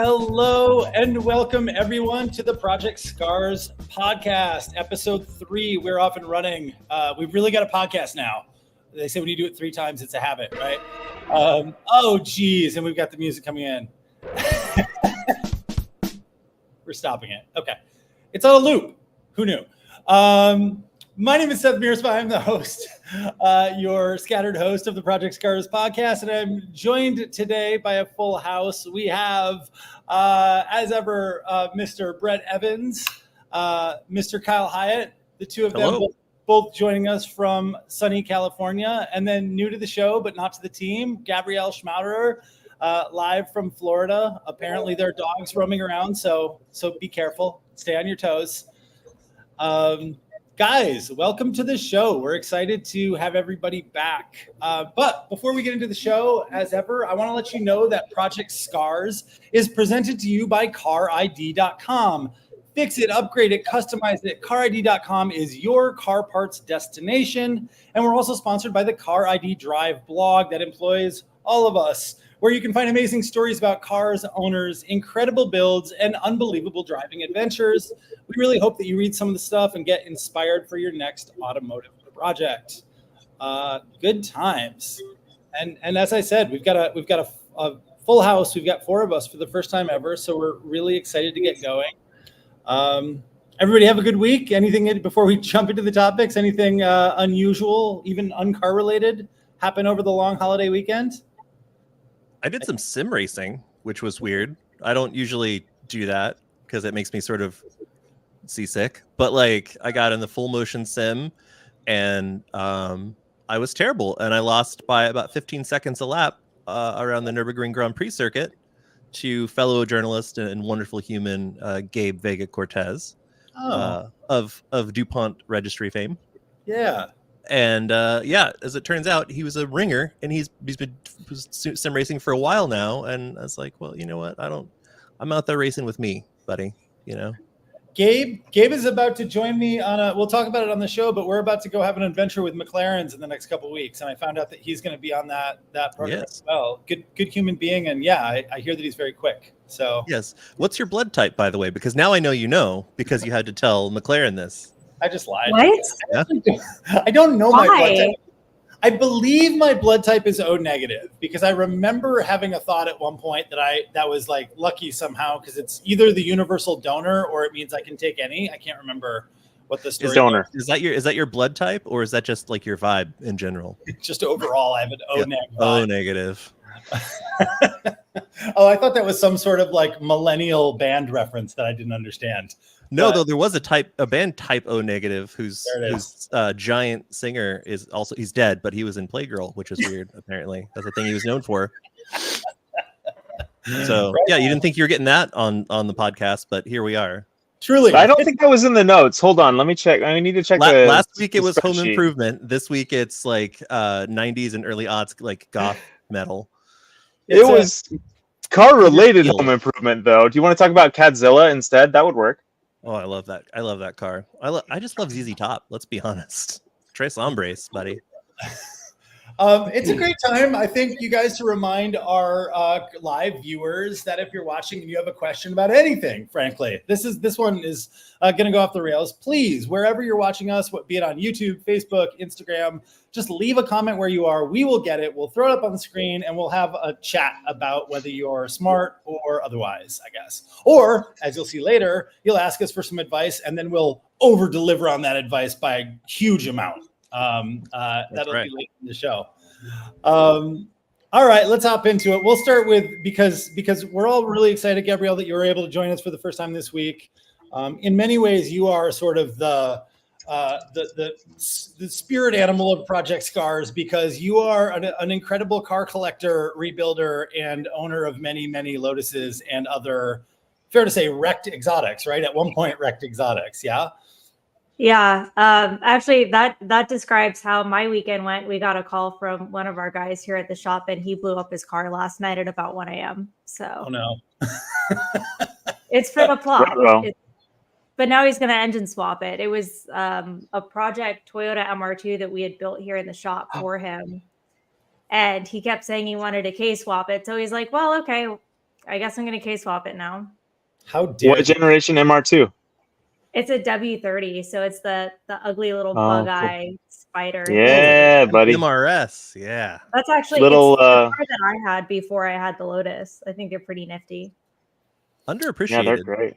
Hello and welcome everyone to the Project Scars podcast, episode 3. We're off and running. We've really got a podcast now. They say when you do it 3 times, it's a habit, right? Oh, geez. And we've got the music coming in. We're stopping it. Okay. It's on a loop. Who knew? My name is Seyth. I'm the host, your scattered host of the Project Scars podcast, and I'm joined today by a full house. We have, as ever, Mr. Brett Evans, Mr. Kyle Hyatt, the two of them both joining us from sunny California, and then new to the show but not to the team, Gabrielle Schmauderer, live from Florida. Apparently there are dogs roaming around, so be careful. Stay on your toes. Guys, welcome to the show. We're excited to have everybody back. But before we get into the show, as ever, I want to let you know that Project Scars is presented to you by CARiD.com. Fix it, upgrade it, customize it. CARiD.com is your car parts destination. And we're also sponsored by the CARiD Drive blog that employs all of us, where you can find amazing stories about cars, owners, incredible builds, and unbelievable driving adventures. We really hope that you read some of the stuff and get inspired for your next automotive project. Good times. And as I said, we've got a full house. We've got 4 of us for the first time ever, so we're really excited to get going. Everybody have a good week. Anything before we jump into the topics? Anything unusual, even uncar related, happen over the long holiday weekend? I did some sim racing, which was weird. I don't usually do that because it makes me sort of seasick. But like, I got in the full motion sim, and I was terrible, and I lost by about 15 seconds a lap around the Nürburgring Grand Prix circuit to fellow journalist and wonderful human Gabe Vega Cortez of DuPont Registry fame. Yeah. And as it turns out, he was a ringer, and he's been sim racing for a while now. And I was like, well, you know what? I'm out there racing with me, buddy. You know, Gabe is about to join me on we'll talk about it on the show, but we're about to go have an adventure with McLaren's in the next couple of weeks. And I found out that he's going to be on that program as well. Good human being. And I hear that he's very quick. So yes. What's your blood type, by the way? Because now I know, because you had to tell McLaren this. I just lied. What? I don't know Why? my blood type. I believe my blood type is O negative because I remember having a thought at one point that was like lucky somehow because it's either the universal donor or it means I can take any. I can't remember what the story is. Donor. Is that your blood type, or is that just like your vibe in general? Just overall, I have an O negative. O negative. Oh, I thought that was some sort of like millennial band reference that I didn't understand. No, though there was a band type O negative whose giant singer is also, he's dead, but he was in Playgirl, which is weird. Apparently, that's the thing he was known for. So you didn't think you were getting that on the podcast, but here we are. Truly, I don't think that was in the notes. Hold on, let me check. I need to check. Last week it was Home Improvement. This week it's like 90s and early aughts like goth metal. It was car-related Home Improvement, though. Do you want to talk about Cadzilla instead? That would work. Oh, I love that. I love that car. I just love ZZ Top. Let's be honest. Tres Hombres, buddy. It's a great time. I think you guys to remind our live viewers that if you're watching and you have a question about anything, frankly, this one is going to go off the rails. Please, wherever you're watching us, be it on YouTube, Facebook, Instagram, just leave a comment where you are. We will get it. We'll throw it up on the screen and we'll have a chat about whether you're smart or otherwise, I guess. Or, as you'll see later, you'll ask us for some advice and then we'll over deliver on that advice by a huge amount. That'll be late in the show. All right, let's hop into it. We'll start with because we're all really excited, Gabrielle, that you were able to join us for the first time this week. In many ways, you are sort of the spirit animal of Project Scars because you are an incredible car collector, rebuilder, and owner of many Lotuses and other, fair to say, wrecked exotics. Right? At one point, wrecked exotics. Yeah. Yeah. Actually, that describes how my weekend went. We got a call from one of our guys here at the shop, and he blew up his car last night at about 1 a.m. So, oh no, it's for the plot. Well. But now he's going to engine swap it. It was a project Toyota MR2 that we had built here in the shop for him. And he kept saying he wanted a K swap it. So he's like, well, okay, I guess I'm going to K-swap it now. How dare What you. generation MR2? It's a W30, so it's the ugly little Oh, bug cool. eye spider. Yeah, buddy. MRS, yeah. That's actually Little, it's the car that I had before I had the Lotus. I think they're pretty nifty. Underappreciated. Yeah, they're great.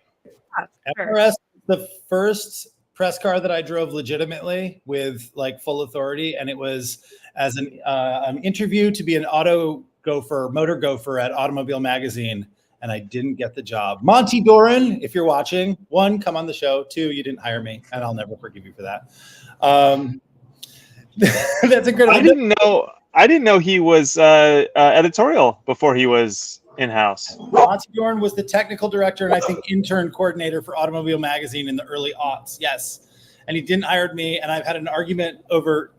Yeah, sure. MRS, the first press car that I drove legitimately with like full authority, and it was as an interview to be an motor gopher at Automobile Magazine, and I didn't get the job. Monty Doran, if you're watching, 1, come on the show. 2, you didn't hire me, and I'll never forgive you for that. That's incredible. I didn't know he was editorial before he was in-house. Monty Doran was the technical director and I think intern coordinator for Automobile Magazine in the early aughts. Yes. And he didn't hire me. And I've had an argument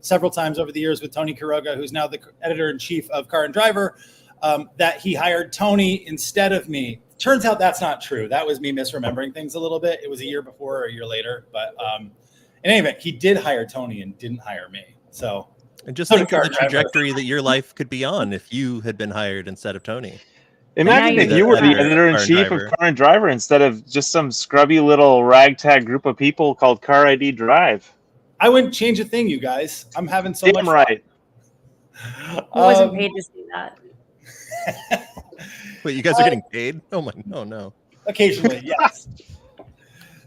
several times over the years with Tony Quiroga, who's now the editor-in-chief of CARiD Drive, that he hired Tony instead of me. Turns out that's not true. That was me misremembering things a little bit. It was a year before or a year later. But in any event, he did hire Tony and didn't hire me. So, and just think of the trajectory that your life could be on if you had been hired instead of Tony. Imagine if you were the editor-in-chief of CARiD Drive instead of just some scrubby little ragtag group of people called CARiD Drive. I wouldn't change a thing, you guys. I'm having so much fun. Right. I wasn't paid to see that. Wait, you guys are getting paid? Oh no. Occasionally, yes.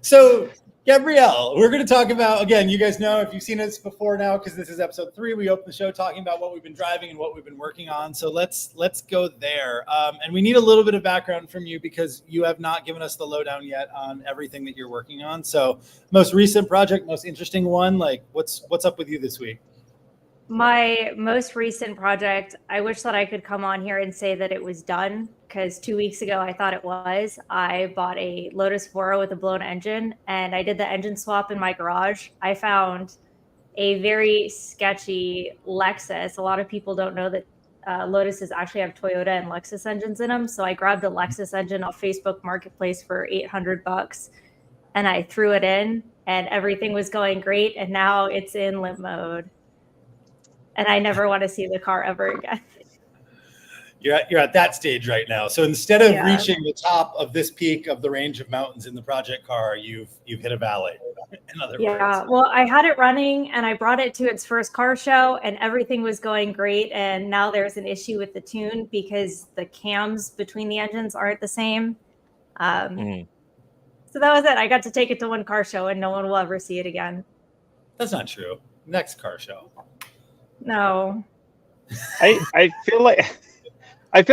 So, Gabrielle, we're going to talk about, again, you guys know if you've seen us before now, because this is episode 3, we opened the show talking about what we've been driving and what we've been working on. So let's go there. And we need a little bit of background from you because you have not given us the lowdown yet on everything that you're working on. So most recent project, most interesting one, like what's up with you this week? My most recent project, I wish that I could come on here and say that it was done because 2 weeks ago I thought it was. I bought a Lotus 4 with a blown engine and I did the engine swap in my garage. I found a very sketchy Lexus. A lot of people don't know that Lotuses actually have Toyota and Lexus engines in them. So I grabbed a Lexus engine off Facebook Marketplace for $800 and I threw it in and everything was going great. And now it's in limp mode. And I never want to see the car ever again. You're at that stage right now. So instead of reaching the top of this peak of the range of mountains in the project car, you've hit a valley. In other words. Well, I had it running and I brought it to its first car show and everything was going great. And now there's an issue with the tune because the cams between the engines aren't the same. So that was it. I got to take it to one car show and no one will ever see it again. That's not true. Next car show. No. I feel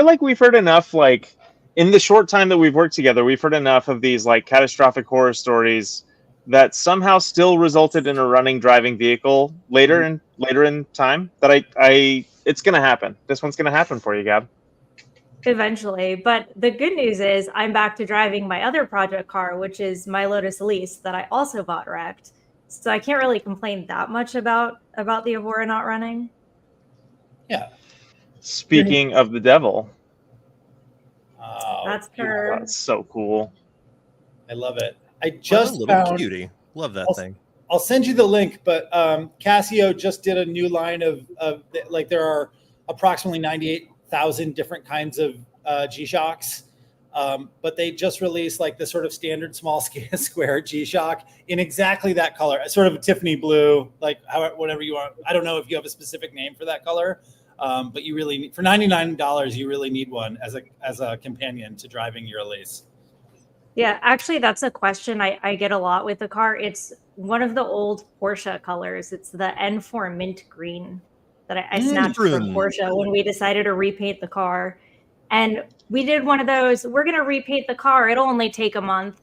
like we've heard enough, like in the short time that we've worked together, we've heard enough of these like catastrophic horror stories that somehow still resulted in a running driving vehicle later in time that it's gonna happen. This one's gonna happen for you, Gab. Eventually. But the good news is I'm back to driving my other project car, which is my Lotus Elise that I also bought wrecked. So I can't really complain that much about the Evora not running. Yeah. Speaking of the devil. Oh, that's her. That's so cool. I love it. I just found cutie. Love that thing. I'll send you the link, but Casio just did a new line of like there are approximately 98,000 different kinds of G-Shocks. But they just released like the sort of standard small square G-Shock in exactly that color, sort of a Tiffany blue, like whatever you want. I don't know if you have a specific name for that color, but you really need, for $99, you really need one as a companion to driving your Elise. Yeah, actually, that's a question I get a lot with the car. It's one of the old Porsche colors. It's the N4 mint green that I snatched from Porsche when we decided to repaint the car. And we did one of those, we're going to repaint the car. It'll only take a month.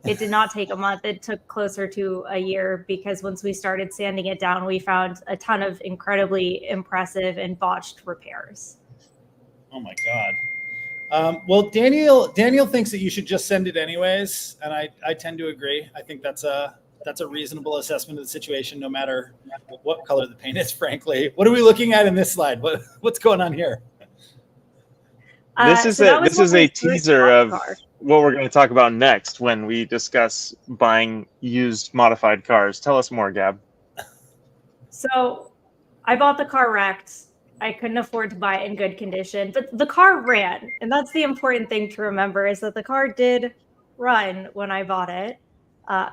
It did not take a month. It took closer to a year because once we started sanding it down, we found a ton of incredibly impressive and botched repairs. Oh my God. Well, Daniel thinks that you should just send it anyways. And I tend to agree. I think that's a reasonable assessment of the situation, no matter what color the paint is, frankly. What are we looking at in this slide? What's going on here? This is a teaser of what we're going to talk about next when we discuss buying used modified cars. Tell us more, Gab. So I bought the car wrecked. I couldn't afford to buy it in good condition, but the car ran. And that's the important thing to remember, is that the car did run when I bought it.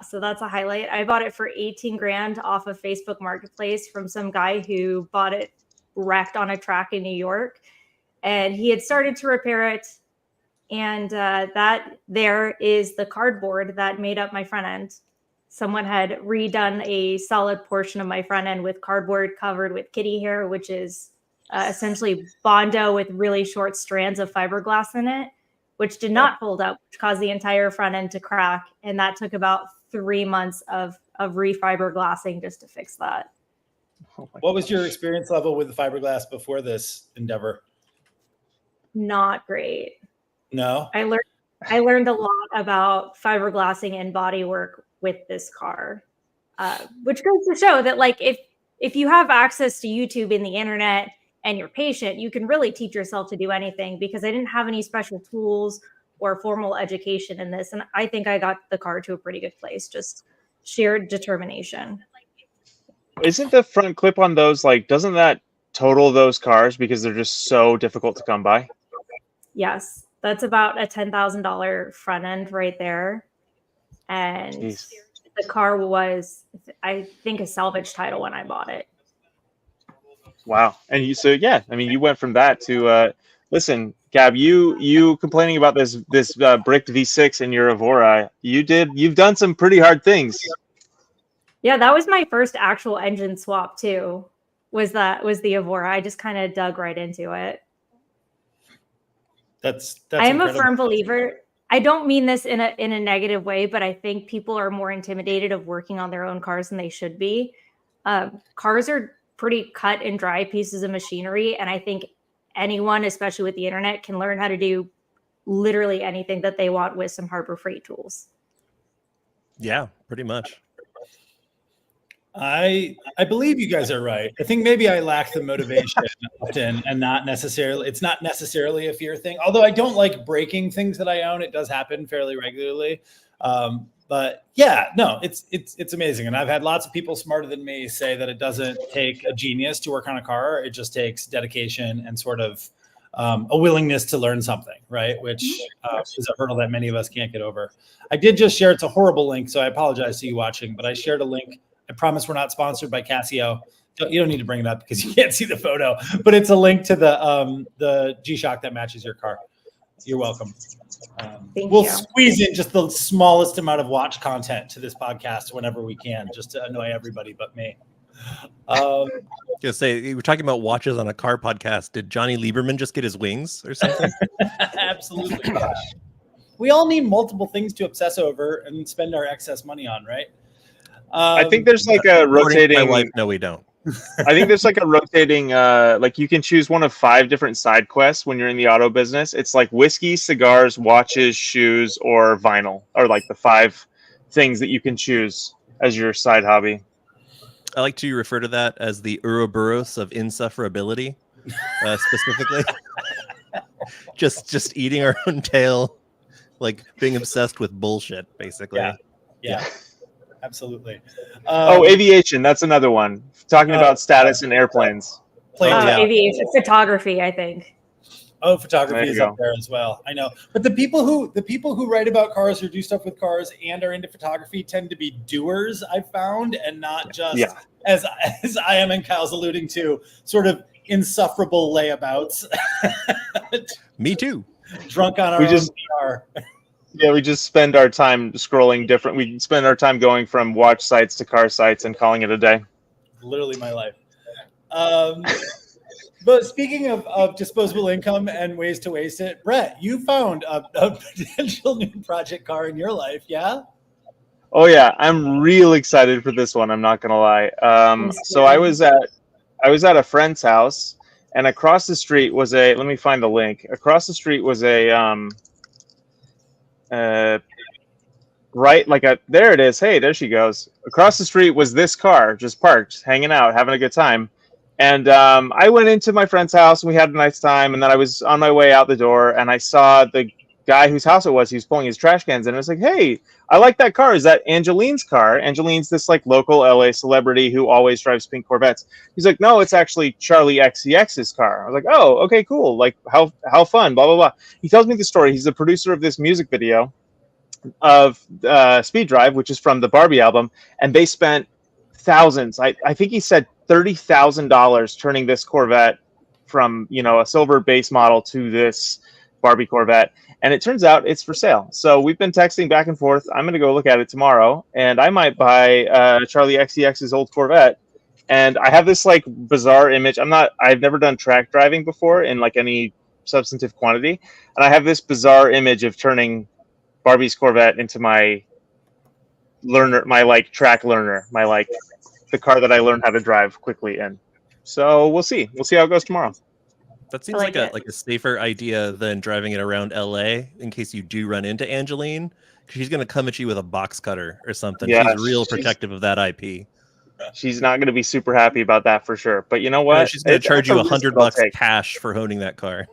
So that's a highlight. I bought it for 18 grand off of Facebook Marketplace from some guy who bought it wrecked on a track in New York. And he had started to repair it. And that there is the cardboard that made up my front end. Someone had redone a solid portion of my front end with cardboard covered with kitty hair, which is essentially Bondo with really short strands of fiberglass in it, which did not hold up, which caused the entire front end to crack. And that took about 3 months of refiberglassing just to fix that. What was your experience level with the fiberglass before this endeavor? Not great. No? I learned a lot about fiberglassing and bodywork with this car, which goes to show that, like, if you have access to YouTube and the internet and you're patient, you can really teach yourself to do anything, because I didn't have any special tools or formal education in this. And I think I got the car to a pretty good place, just sheer determination. Isn't the front clip on those, like, doesn't that total those cars because they're just so difficult to come by? Yes, that's about a $10,000 front end right there. And Jeez. the car was, I think, a salvage title when I bought it. Wow. And you went from that to listen, Gab, you complaining about this bricked V6 in your Evora. You've done some pretty hard things. Yeah, that was my first actual engine swap too. Was the Evora. I just kind of dug right into it. That's I am incredible. a firm believer. I don't mean this in a negative way, but I think people are more intimidated of working on their own cars than they should be. Cars are pretty cut and dry pieces of machinery, and I think anyone, especially with the internet, can learn how to do literally anything that they want with some Harbor Freight tools. Yeah, pretty much. I believe you guys are right. I think maybe I lack the motivation often, and it's not necessarily a fear thing. Although I don't like breaking things that I own. It does happen fairly regularly. But yeah, no, it's amazing. And I've had lots of people smarter than me say that it doesn't take a genius to work on a car. It just takes dedication and sort of a willingness to learn something, right? Which is a hurdle that many of us can't get over. I did just share, it's a horrible link, so I apologize to you watching, but I shared a link. I promise we're not sponsored by Casio. You don't need to bring it up because you can't see the photo, but it's a link to the G-Shock that matches your car. You're welcome. We'll squeeze in just the smallest amount of watch content to this podcast whenever we can, just to annoy everybody but me. Just say, you were talking about watches on a car podcast. Did Johnny Lieberman just get his wings or something? Absolutely. We all need multiple things to obsess over and spend our excess money on, right? I think there's like a rotating. My wife, no, we don't. I think there's like a rotating, like you can choose one of 5 different side quests when you're in the auto business. It's like whiskey, cigars, watches, shoes, or vinyl, or like the 5 things that you can choose as your side hobby. I like to refer to that as the Ouroboros of insufferability, specifically. just eating our own tail, like being obsessed with bullshit, basically. Yeah. Absolutely. Aviation. That's another one. Talking about status in airplanes. Aviation, photography, I think. Photography is up there as well. I know. But the people who write about cars or do stuff with cars and are into photography tend to be doers, I've found, and not just, as I am and Kyle's alluding to, sort of insufferable layabouts. Me too. Drunk on our own car. Yeah, we just spend our time scrolling different. We spend our time going from watch sites to car sites and calling it a day. Literally my life. But speaking of disposable income and ways to waste it, Brett, you found a potential new project car in your life, yeah? Oh yeah, I'm real excited for this one. I'm not gonna lie. So I was at a friend's house, and across the street was a. Let me find the link. Across the street was a. Right, there it is. Hey, there she goes. Across the street was this car, just parked, hanging out, having a good time. And I went into my friend's house, and we had a nice time. And then I was on my way out the door, and I saw the guy whose house it was, he was pulling his trash cans, and I was like, "Hey, I like that car. Is that Angeline's car?" Angeline's this like local LA celebrity who always drives pink Corvettes. He's like, "No, it's actually Charlie XCX's car." I was like, "Oh, okay, cool. Like how fun." Blah blah blah. He tells me the story. He's the producer of this music video of Speed Drive, which is from the Barbie album, and they spent thousands. I think he said $30,000 turning this Corvette from a silver base model to this Barbie Corvette, and it turns out it's for sale. So we've been texting back and forth. I'm going to go look at it tomorrow, and I might buy Charlie XCX's old Corvette. And I have this like bizarre image. I've never done track driving before in like any substantive quantity, and I have this bizarre image of turning Barbie's Corvette into my learner, my like track learner, my like the car that I learned how to drive quickly in. So we'll see how it goes tomorrow. That seems like a safer idea than driving it around LA in case you do run into Angeline. She's going to come at you with a box cutter or something. Yeah, she's real protective of that IP. She's not going to be super happy about that for sure. But you know what? She's going to charge you $100 cash for honing that car.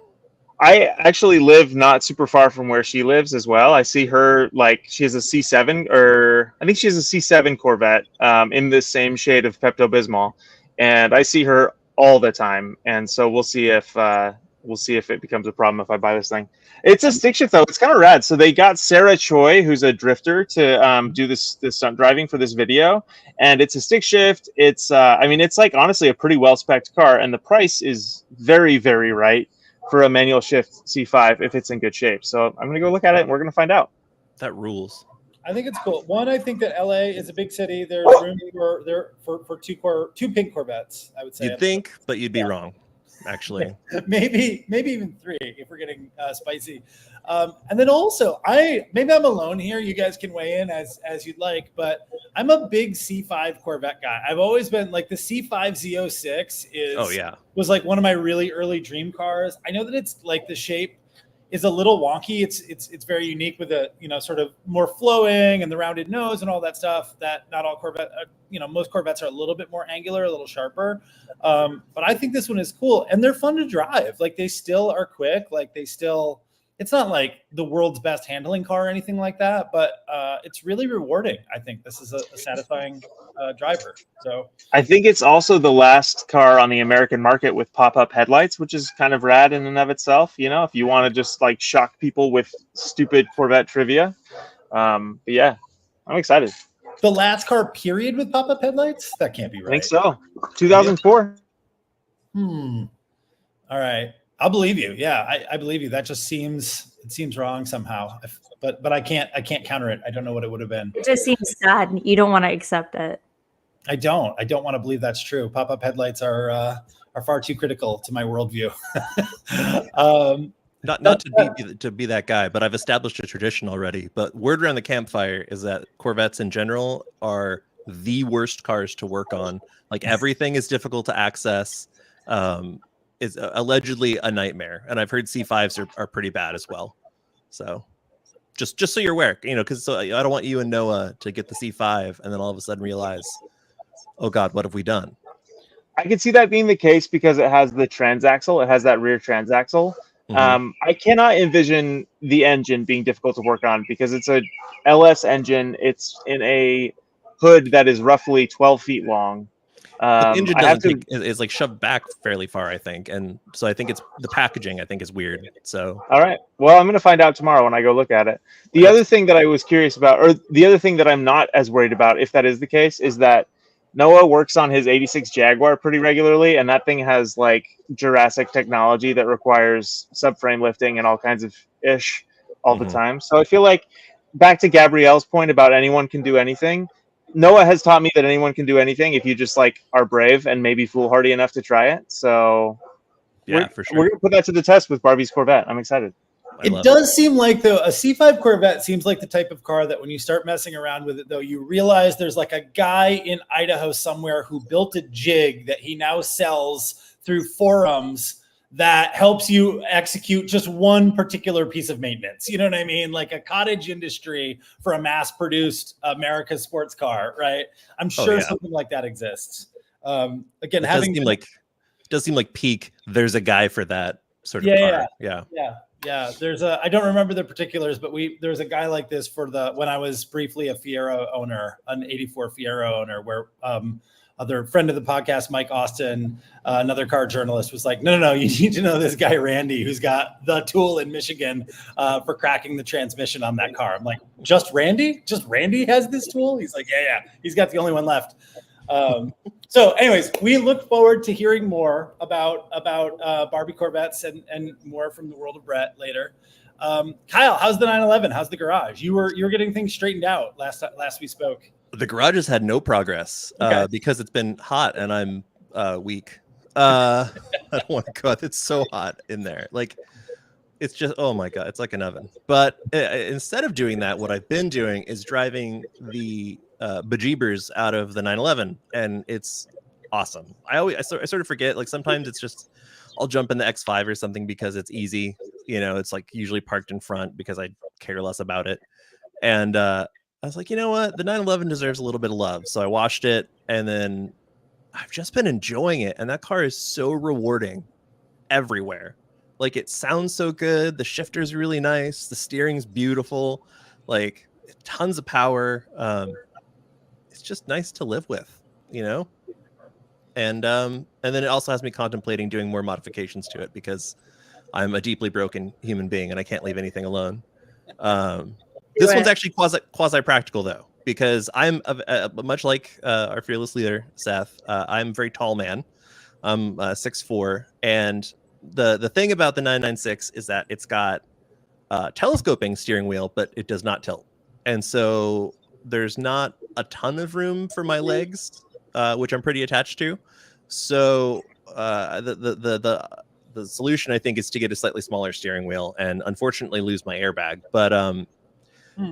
I actually live not super far from where she lives as well. I see her like she has a C7, or I think she has a C7 Corvette in the same shade of Pepto-Bismol, and I see her all the time. And so we'll see if it becomes a problem if I buy this thing. It's a stick shift though. It's kind of rad. So they got Sarah Choi, who's a drifter, to do this stunt driving for this video, and it's a stick shift. It's it's like honestly a pretty well spec'd car, and the price is very, very right for a manual shift C5 if it's in good shape. So I'm gonna go look at it and we're gonna find out. That rules. I think it's cool. One, I think that LA is a big city. There's room for two pink Corvettes, I would say. You'd think, but you'd be wrong, actually. maybe even three if we're getting spicy. And then also, maybe I'm alone here. You guys can weigh in as you'd like, but I'm a big C5 Corvette guy. I've always been like the C5 Z06 was like one of my really early dream cars. I know that it's like the shape is a little wonky. It's very unique with a sort of more flowing and the rounded nose and all that stuff that not all Corvette most Corvettes are a little bit more angular, a little sharper. But I think this one is cool and they're fun to drive. Like they still are quick. Like it's not like the world's best handling car or anything like that, but it's really rewarding. I think this is a satisfying driver. So I think it's also the last car on the American market with pop-up headlights, which is kind of rad in and of itself. If you want to just like shock people with stupid Corvette trivia. But yeah, I'm excited. The last car period with pop-up headlights? That can't be right. I think so. 2004. All right. I'll believe you. Yeah, I believe you. That just seems wrong somehow. But I can't counter it. I don't know what it would have been. It just seems sad. You don't want to accept it. I don't want to believe that's true. Pop-up headlights are far too critical to my worldview. Not to be that guy, but I've established a tradition already. But word around the campfire is that Corvettes in general are the worst cars to work on. Like everything is difficult to access. Is allegedly a nightmare, and I've heard C5s are pretty bad as well. So just so you're aware, because I don't want you and Noah to get the C5 and then all of a sudden realize, oh God, what have we done? I could see that being the case because it has the transaxle. It has that rear transaxle. Mm-hmm. I cannot envision the engine being difficult to work on because it's a LS engine. It's in a hood that is roughly 12 feet long. The engine is like shoved back fairly far, I think, and so I think it's the packaging. I think is weird. So all right, well, I'm going to find out tomorrow when I go look at it. The other thing that I was curious about, or the other thing that I'm not as worried about, if that is the case, is that Noah works on his '86 Jaguar pretty regularly, and that thing has like Jurassic technology that requires subframe lifting and all kinds of ish all the time. So I feel like back to Gabrielle's point about anyone can do anything. Noah has taught me that anyone can do anything if you just like are brave and maybe foolhardy enough to try it. So yeah, for sure. We're gonna put that to the test with Barbie's Corvette. I'm excited. It does seem like though a C5 Corvette seems like the type of car that when you start messing around with it though, you realize there's like a guy in Idaho somewhere who built a jig that he now sells through forums that helps you execute just one particular piece of maintenance. You know what I mean? Like a cottage industry for a mass-produced America's sports car, right? I'm sure something like that exists. Again, it does seem like peak. There's a guy for that sort of car. Yeah. Yeah, I don't remember the particulars, but there's a guy like this when I was briefly a Fiero owner, an 84 Fiero owner, where other friend of the podcast, Mike Austin, another car journalist, was like, no, you need to know this guy, Randy, who's got the tool in Michigan for cracking the transmission on that car. I'm like, just Randy? Just Randy has this tool? He's like, yeah. He's got the only one left. So anyways, we look forward to hearing more about Barbie Corvettes and more from the world of Brett later. Kyle, how's the 911? How's the garage? You were getting things straightened out last we spoke. The garage has had no progress because it's been hot and I'm weak. I don't want to go out. It's so hot in there. Like, it's just, oh my God, it's like an oven. But instead of doing that, what I've been doing is driving the bejeebers out of the 911, and it's awesome. I sort of forget, like sometimes it's just, I'll jump in the X5 or something because it's easy. You know, it's like usually parked in front because I care less about it. And I was like, you know what? The 911 deserves a little bit of love. So I washed it, and then I've just been enjoying it. And that car is so rewarding everywhere. Like, it sounds so good. The shifter's really nice. The steering's beautiful. Like, tons of power. It's just nice to live with, you know? And then it also has me contemplating doing more modifications to it because I'm a deeply broken human being and I can't leave anything alone. This one's actually quasi practical though, because I'm much like our fearless leader Seyth. I'm a very tall man. I'm 6'4", and the thing about the 996 is that it's got telescoping steering wheel, but it does not tilt, and so there's not a ton of room for my legs, which I'm pretty attached to. So the solution, I think, is to get a slightly smaller steering wheel and unfortunately lose my airbag. But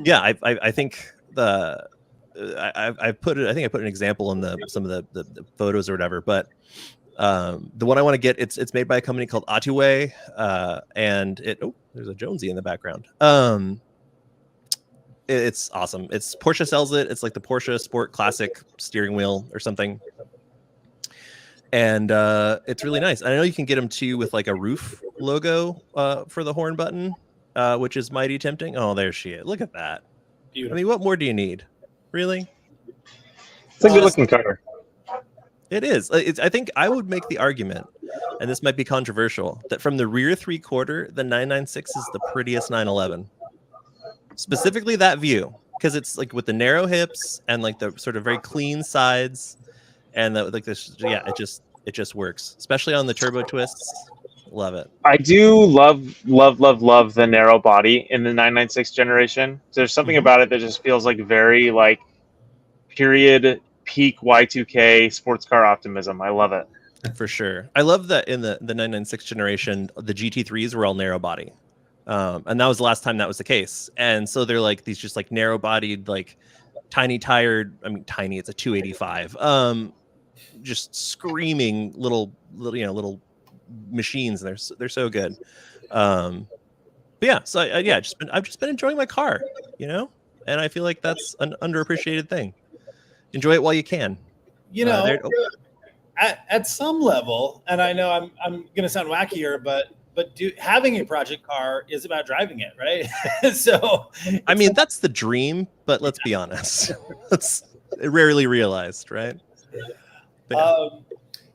yeah, I think I put an example in some of the photos or whatever. But the one I want to get, it's made by a company called Atuway, and there's a Jonesy in the background. It's awesome. It's Porsche sells it. It's like the Porsche Sport Classic steering wheel or something. And it's really nice. I know you can get them too with like a roof logo for the horn button, which is mighty tempting. Oh, there she is. Look at that. Beautiful. I mean, what more do you need? Really? It's a good looking car. It is. I think I would make the argument, and this might be controversial, that from the rear three-quarter, the 996 is the prettiest 911. Specifically that view, because it's like with the narrow hips and like the sort of very clean sides, and like this, yeah, it just works, especially on the turbo twists. Love it. I do love the narrow body in the 996 generation. There's something about it that just feels like very like period peak Y2K sports car optimism. I love it. For sure. I love that in the 996 generation, the GT3s were all narrow body. And that was the last time that was the case. And so they're like these just like narrow bodied, like tiny, it's a 285. Just screaming little machines, and they're so good. But yeah, so I've just been enjoying my car, you know, and I feel like that's an underappreciated thing. Enjoy it while you can. You know, at some level, and I know I'm gonna sound wackier, but having a project car is about driving it, right? So I mean, that's the dream, but let's be honest, it's rarely realized, right?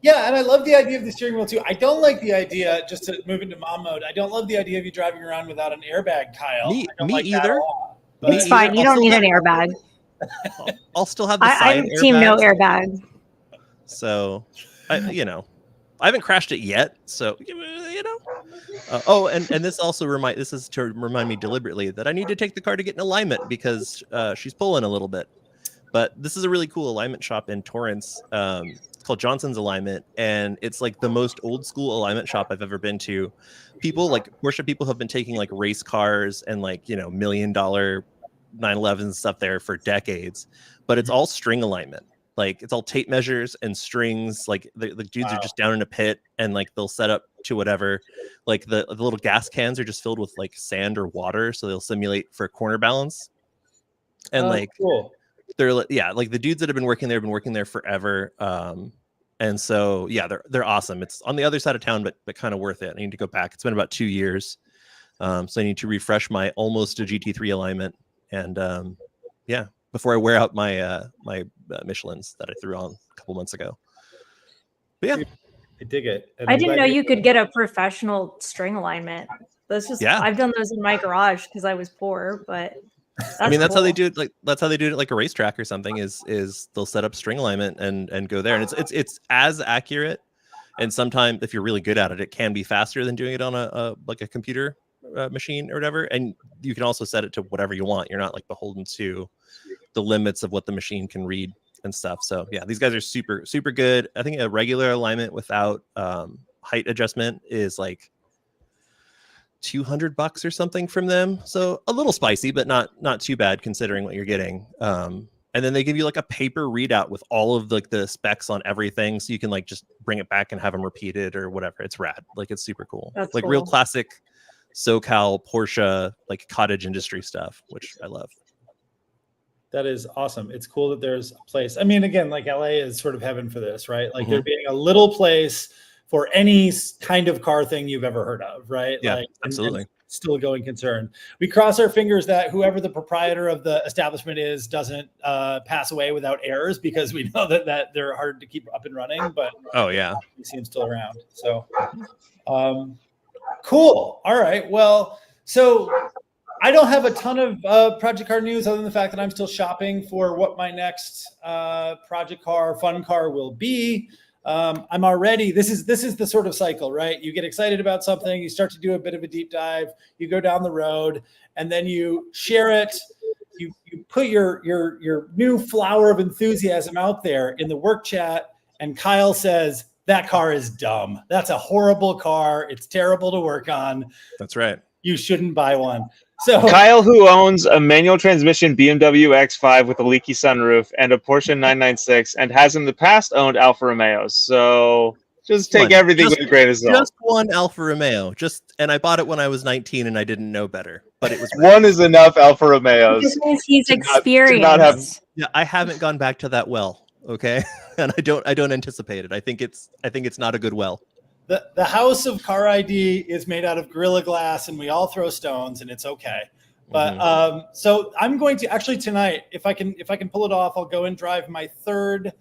Yeah, and I love the idea of the steering wheel too. I don't like the idea, just to move into mom mode, I don't love the idea of you driving around without an airbag, Kyle. Me like either. It's fine. You don't need an airbag. I'll still have the side airbag. Team no airbag. So, I haven't crashed it yet. So, you know. And this also this is to remind me deliberately that I need to take the car to get in alignment because she's pulling a little bit. But this is a really cool alignment shop in Torrance. It's called Johnson's Alignment, and it's like the most old school alignment shop I've ever been to. Porsche people have been taking like race cars and like, you know, $1 million 911s and stuff there for decades, but it's all string alignment. Like it's all tape measures and strings. Like the dudes are just down in a pit and like they'll set up to whatever. Like the little gas cans are just filled with like sand or water, so they'll simulate for corner balance. And cool. They're like the dudes that have been working there forever. And so yeah, they're awesome. It's on the other side of town, but kind of worth it. I need to go back. It's been about 2 years. So I need to refresh my almost a GT3 alignment, and before I wear out my Michelins that I threw on a couple months ago. But yeah, I dig it. And I I'm didn't glad know you could get a professional string alignment. That's just I've done those in my garage because I was poor, but I mean that's how they do it. Like that's how they do it at like a racetrack or something. Is they'll set up string alignment and go there, and it's as accurate. And sometimes if you're really good at it, it can be faster than doing it on a computer machine or whatever. And you can also set it to whatever you want. You're not like beholden to the limits of what the machine can read and stuff. So yeah, these guys are super, super good. I think a regular alignment without height adjustment is like $200 or something from them. So a little spicy, but not too bad considering what you're getting. And then they give you like a paper readout with all of like the specs on everything. So you can like just bring it back and have them repeated or whatever. It's rad. Like it's super cool. That's like cool. Real classic SoCal Porsche, like cottage industry stuff, which I love. That is awesome. It's cool that there's a place. I mean, again, like LA is sort of heaven for this, right? Like there being a little place for any kind of car thing you've ever heard of, right? Yeah, like, absolutely. And still a going concern. We cross our fingers that whoever the proprietor of the establishment is doesn't pass away without errors, because we know that they're hard to keep up and running. But we see them still around. So cool. All right. Well, so I don't have a ton of project car news other than the fact that I'm still shopping for what my next project car, fun car will be. I'm already, this is the sort of cycle, right? You get excited about something, you start to do a bit of a deep dive, you go down the road, and then you share it. You put your new flower of enthusiasm out there in the work chat, and Kyle says, that car is dumb. That's a horrible car. It's terrible to work on. That's right. You shouldn't buy one. So Kyle, who owns a manual transmission BMW X5 with a leaky sunroof and a Porsche 996, and has in the past owned Alfa Romeos. So just take everything with a grain of salt. Just one Alfa Romeo. And I bought it when I was 19 and I didn't know better. But it was one is enough Alfa Romeos. This means he's experienced. I haven't gone back to that well. Okay, and I don't anticipate it. I think it's not a good well. The house of CARiD is made out of Gorilla Glass, and we all throw stones, and it's okay. But so I'm going to actually tonight, if I can pull it off, I'll go and drive my third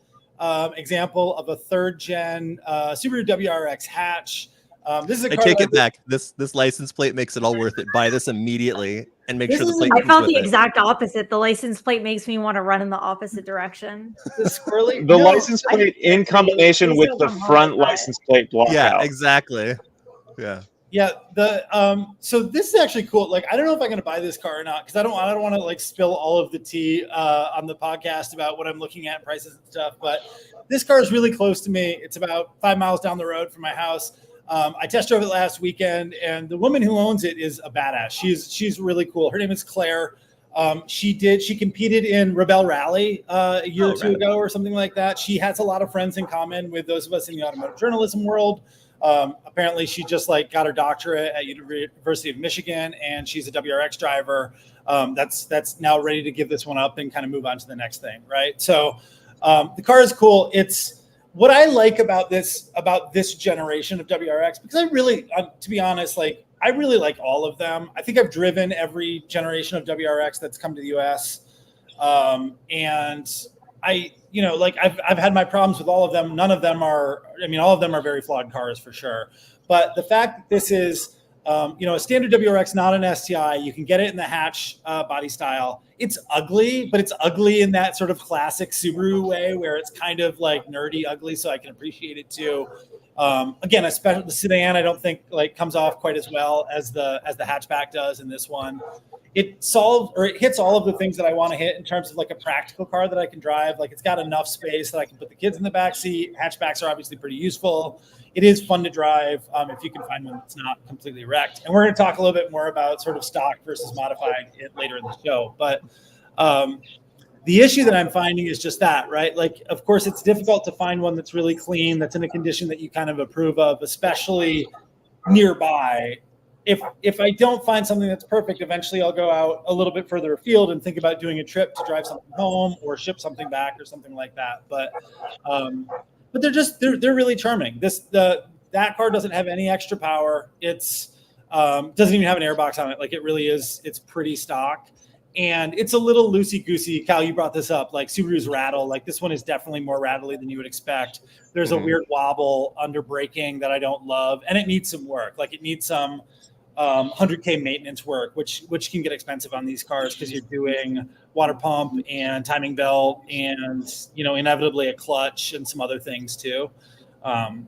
example of a third gen Subaru WRX hatch. This is a car. I take it back. This license plate makes it all worth it. Buy this immediately and make sure the plate. I felt the exact opposite. The license plate makes me want to run in the opposite direction. The license plate in combination with the front license plate block. Yeah, exactly. Yeah. Yeah. So this is actually cool. Like, I don't know if I'm going to buy this car or not, because I don't want to like spill all of the tea on the podcast about what I'm looking at, prices and stuff. But this car is really close to me. It's about 5 miles down the road from my house. I test drove it last weekend, and the woman who owns it is a badass. She's really cool. Her name is Claire. She competed in Rebel Rally a year or two ago or something like that. She has a lot of friends in common with those of us in the automotive journalism world. Apparently she just like got her doctorate at University of Michigan, and she's a WRX driver. That's now ready to give this one up and kind of move on to the next thing. Right. So, the car is cool. It's what I like about this generation of WRX, because I really, to be honest, like I really like all of them. I think I've driven every generation of WRX that's come to the US. And I've had my problems with all of them. None of them are, all of them are very flawed cars for sure. But the fact that this is, a standard WRX, not an STI, you can get it in the hatch body style. It's ugly, but it's ugly in that sort of classic Subaru way where it's kind of like nerdy ugly, so I can appreciate it too. Again, especially the sedan, I don't think like comes off quite as well as the hatchback does in this one. It hits all of the things that I want to hit in terms of like a practical car that I can drive. Like it's got enough space that I can put the kids in the back seat. Hatchbacks are obviously pretty useful. It is fun to drive if you can find one that's not completely wrecked. And we're going to talk a little bit more about sort of stock versus modified later in the show. But the issue that I'm finding is just that, right? Like, of course, it's difficult to find one that's really clean, that's in a condition that you kind of approve of, especially nearby. If I don't find something that's perfect, eventually I'll go out a little bit further afield and think about doing a trip to drive something home or ship something back or something like that. But they're really charming. That car doesn't have any extra power. It's Doesn't even have an airbox on it. Like it really is. It's pretty stock. And it's a little loosey-goosey. Cal, you brought this up. Like Subaru's rattle. Like this one is definitely more rattly than you would expect. There's a weird wobble under braking that I don't love. And it needs some work. Like it needs some 100K maintenance work, which can get expensive on these cars because you're doing water pump and timing belt and, inevitably a clutch and some other things too.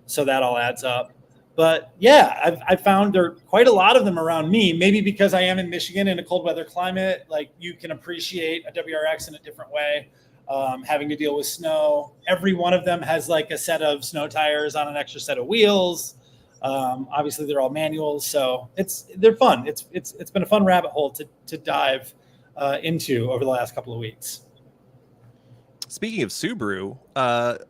So that all adds up. But yeah, I've found there are quite a lot of them around me, maybe because I am in Michigan in a cold weather climate. Like you can appreciate a WRX in a different way, having to deal with snow. Every one of them has like a set of snow tires on an extra set of wheels. Obviously they're all manuals, so they're fun. It's been a fun rabbit hole to dive into over the last couple of weeks. Speaking of Subaru,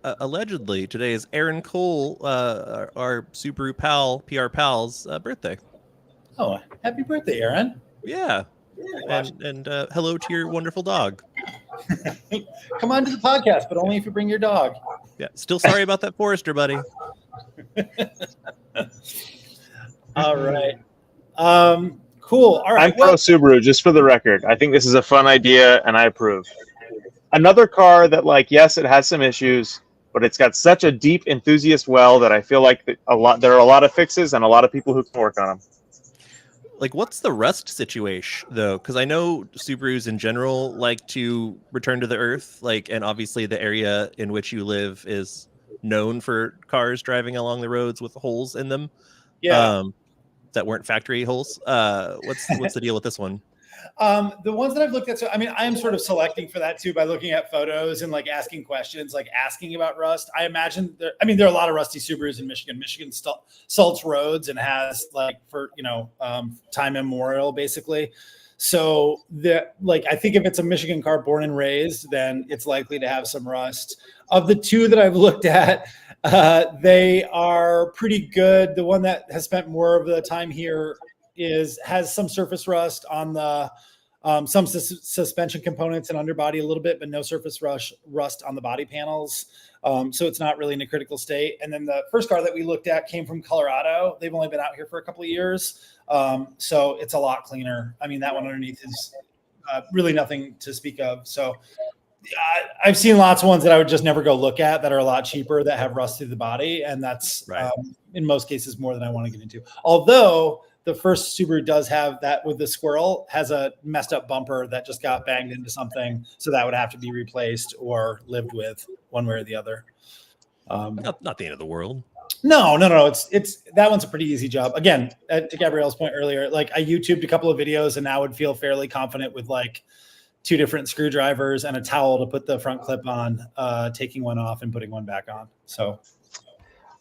allegedly today is Aaron Cole, our Subaru pal, PR pal's birthday. Oh, happy birthday, Aaron! Yeah, and hello to your wonderful dog. Come on to the podcast, but only if you bring your dog. Yeah, still sorry about that Forester, buddy. All right. Cool. All right. I'm pro Subaru, just for the record. I think this is a fun idea, and I approve. Another car that, like, yes, it has some issues, but it's got such a deep enthusiast well that I feel like there are a lot of fixes and a lot of people who can work on them. Like, what's the rust situation, though? Because I know Subarus in general like to return to the earth, and obviously the area in which you live is known for cars driving along the roads with holes in them. Yeah. That weren't factory holes. What's the deal with this one? The ones that I've looked at, so I mean, I am sort of selecting for that too by looking at photos and like asking questions, like asking about rust. I imagine there are a lot of rusty Subarus in Michigan. Michigan salts roads and has time immemorial basically. So I think if it's a Michigan car born and raised, then it's likely to have some rust. Of the two that I've looked at, they are pretty good. The one that has spent more of the time here has some surface rust on the some suspension components and underbody a little bit, but no surface rust on the body panels. So it's not really in a critical state. And then the first car that we looked at came from Colorado. They've only been out here for a couple of years. So it's a lot cleaner. I mean, that one underneath is really nothing to speak of. So I've seen lots of ones that I would just never go look at that are a lot cheaper that have rust through the body. And that's right. In most cases more than I want to get into. Although the first Subaru does have that with the squirrel, has a messed up bumper that just got banged into something. So that would have to be replaced or lived with one way or the other. Not the end of the world. No. It's that one's a pretty easy job. Again, to Gabrielle's point earlier, like I YouTubed a couple of videos and now would feel fairly confident with like 2 different screwdrivers and a towel to put the front clip on, taking one off and putting one back on. So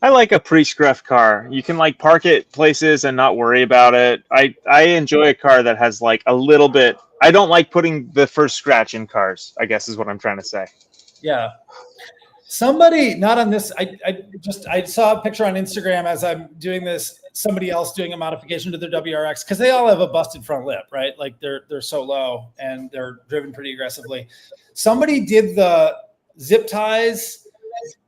I like a pre-scruff car. You can like park it places and not worry about it. I enjoy a car that has like a little bit. I don't like putting the first scratch in cars, I guess is what I'm trying to say. Yeah. Somebody, not on this, I saw a picture on Instagram as I'm doing this, somebody else doing a modification to their WRX, because they all have a busted front lip, right? Like they're so low and they're driven pretty aggressively. Somebody did the zip ties,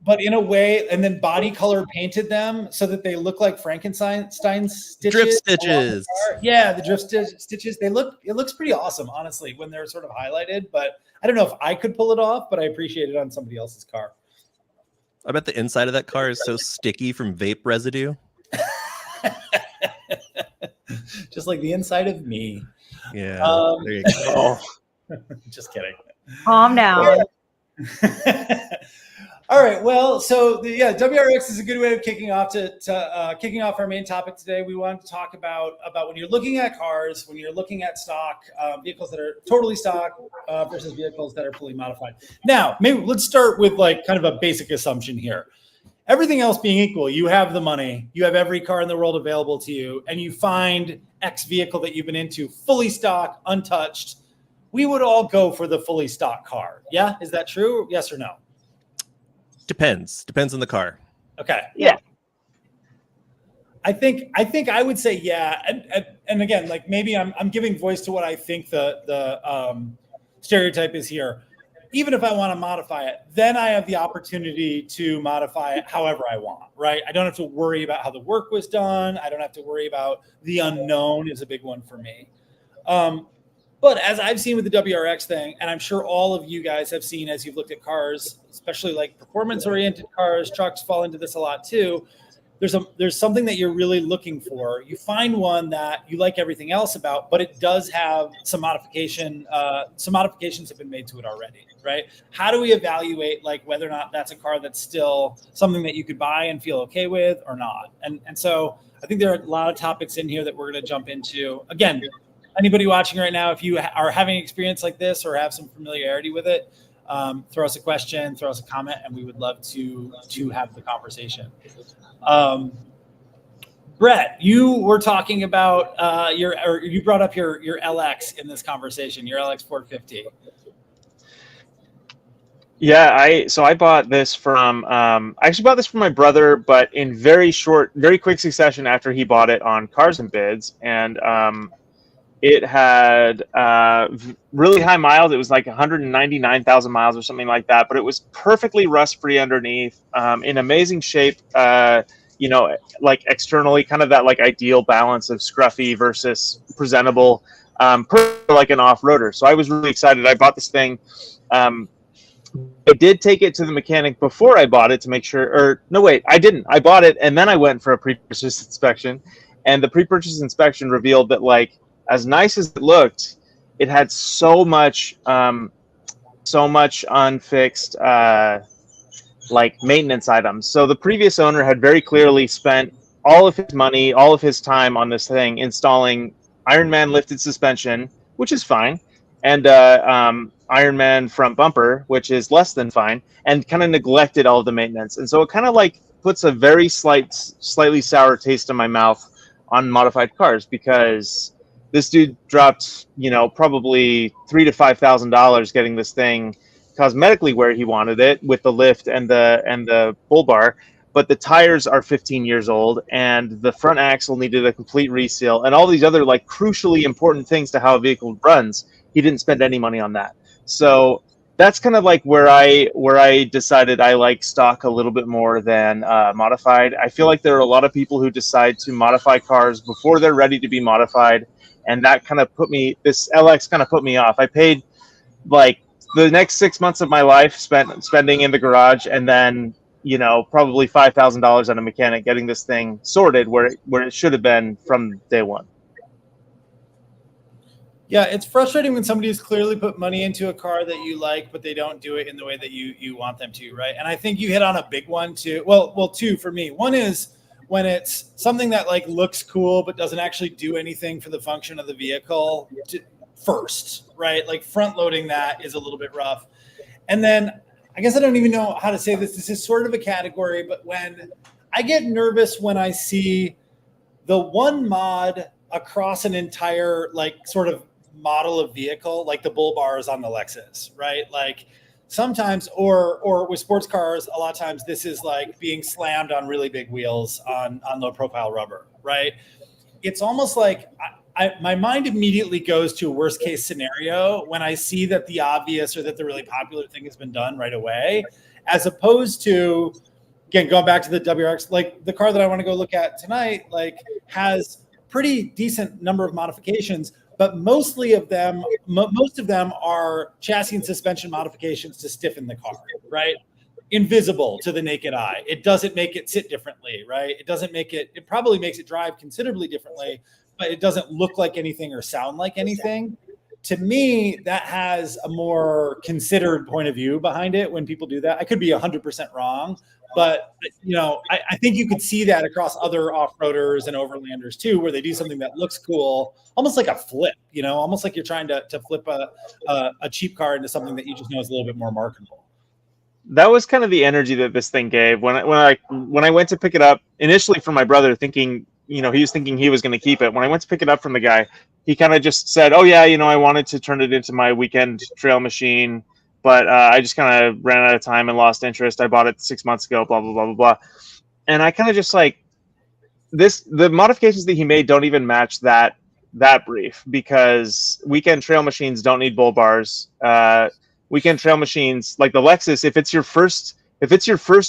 but in a way, and then body color painted them so that they look like Frankenstein stitches. Drift stitches. Yeah, the drift stitches. It looks pretty awesome, honestly, when they're sort of highlighted, but I don't know if I could pull it off, but I appreciate it on somebody else's car. I bet the inside of that car is so sticky from vape residue. Just like the inside of me. Yeah. There you go. Just kidding. Calm down. All right. Well, so WRX is a good way of kicking off kicking off our main topic today. We wanted to talk about when you're looking at cars, when you're looking at stock vehicles that are totally stock versus vehicles that are fully modified. Now, maybe let's start with like kind of a basic assumption here. Everything else being equal, you have the money, you have every car in the world available to you, and you find X vehicle that you've been into fully stock, untouched. We would all go for the fully stock car. Yeah, is that true? Yes or no? Depends on the car. Okay. Yeah. I think I would say yeah, and again, like maybe I'm giving voice to what I think the stereotype is here. even if I want to modify it, then I have the opportunity to modify it however I want, right? I don't have to worry about how the work was done. I don't have to worry about the unknown is a big one for me. But as I've seen with the WRX thing, and I'm sure all of you guys have seen as you've looked at cars, especially like performance-oriented cars, trucks fall into this a lot too. There's something that you're really looking for. You find one that you like everything else about, but it does have some modification. Some modifications have been made to it already, right? How do we evaluate like whether or not that's a car that's still something that you could buy and feel okay with or not? And so I think there are a lot of topics in here that we're going to jump into. Again, anybody watching right now, if you are having an experience like this or have some familiarity with it, throw us a question, throw us a comment, and we would love to have the conversation. Brett, you were talking about you brought up your LX in this conversation, your LX 450. Yeah, I bought this from I actually bought this from my brother, but in very quick succession after he bought it on Cars and Bids, and it had really high miles. It was like 199,000 miles or something like that, but it was perfectly rust-free underneath, in amazing shape, like externally, kind of that like ideal balance of scruffy versus presentable, like an off-roader. So I was really excited. I bought this thing. I did take it to the mechanic before I bought it to make sure, or no, wait, I didn't. I bought it and then I went for a pre-purchase inspection, and the pre-purchase inspection revealed that, like, as nice as it looked, it had so much unfixed like maintenance items. So the previous owner had very clearly spent all of his money, all of his time on this thing, installing Ironman lifted suspension, which is fine, and Ironman front bumper, which is less than fine, and kind of neglected all of the maintenance. And so it kind of like puts a very slightly sour taste in my mouth on modified cars, because this dude dropped, probably $3,000 to $5,000 getting this thing cosmetically where he wanted it, with the lift and the bull bar, but the tires are 15 years old, and the front axle needed a complete reseal, and all these other like crucially important things to how a vehicle runs. He didn't spend any money on that. So that's kind of like where I decided I like stock a little bit more than modified. I feel like there are a lot of people who decide to modify cars before they're ready to be modified, and that kind of this LX kind of put me off. I paid like the next 6 months of my life spending in the garage, and then probably $5,000 on a mechanic getting this thing sorted where it should have been from day one. Yeah, it's frustrating when somebody has clearly put money into a car that you like, but they don't do it in the way that you want them to, right? And I think you hit on a big one too. Well, two for me. One is when it's something that like looks cool but doesn't actually do anything for the function of the vehicle first, right? Like front loading that is a little bit rough. And then I guess I don't even know how to say this. This is sort of a category, but when I get nervous when I see the one mod across an entire like sort of model of vehicle, like the bull bars on the Lexus, right? Like sometimes, or with sports cars, a lot of times this is like being slammed on really big wheels on low profile rubber, right? It's almost like my mind immediately goes to a worst case scenario when I see that the obvious or that the really popular thing has been done right away, as opposed to, again, going back to the WRX, like the car that I want to go look at tonight, like has pretty decent number of modifications, but most of them are chassis and suspension modifications to stiffen the car, right? Invisible to the naked eye. It doesn't make it sit differently, right? It probably makes it drive considerably differently, but it doesn't look like anything or sound like anything. To me, that has a more considered point of view behind it when people do that. I could be 100% wrong, but I think you could see that across other off-roaders and overlanders too, where they do something that looks cool, almost like a flip, almost like you're trying to flip a cheap car into something that you just know is a little bit more marketable. That was kind of the energy that this thing gave when I went to pick it up initially from my brother, thinking, he was thinking he was going to keep it. When I went to pick it up from the guy, he kind of just said, "Oh yeah, I wanted to turn it into my weekend trail machine, but I just kind of ran out of time and lost interest. I bought it 6 months ago, blah, blah, blah, blah, blah." And I kind of just like the modifications that he made don't even match that brief, because weekend trail machines don't need bull bars. weekend trail machines like the Lexus, if it's your first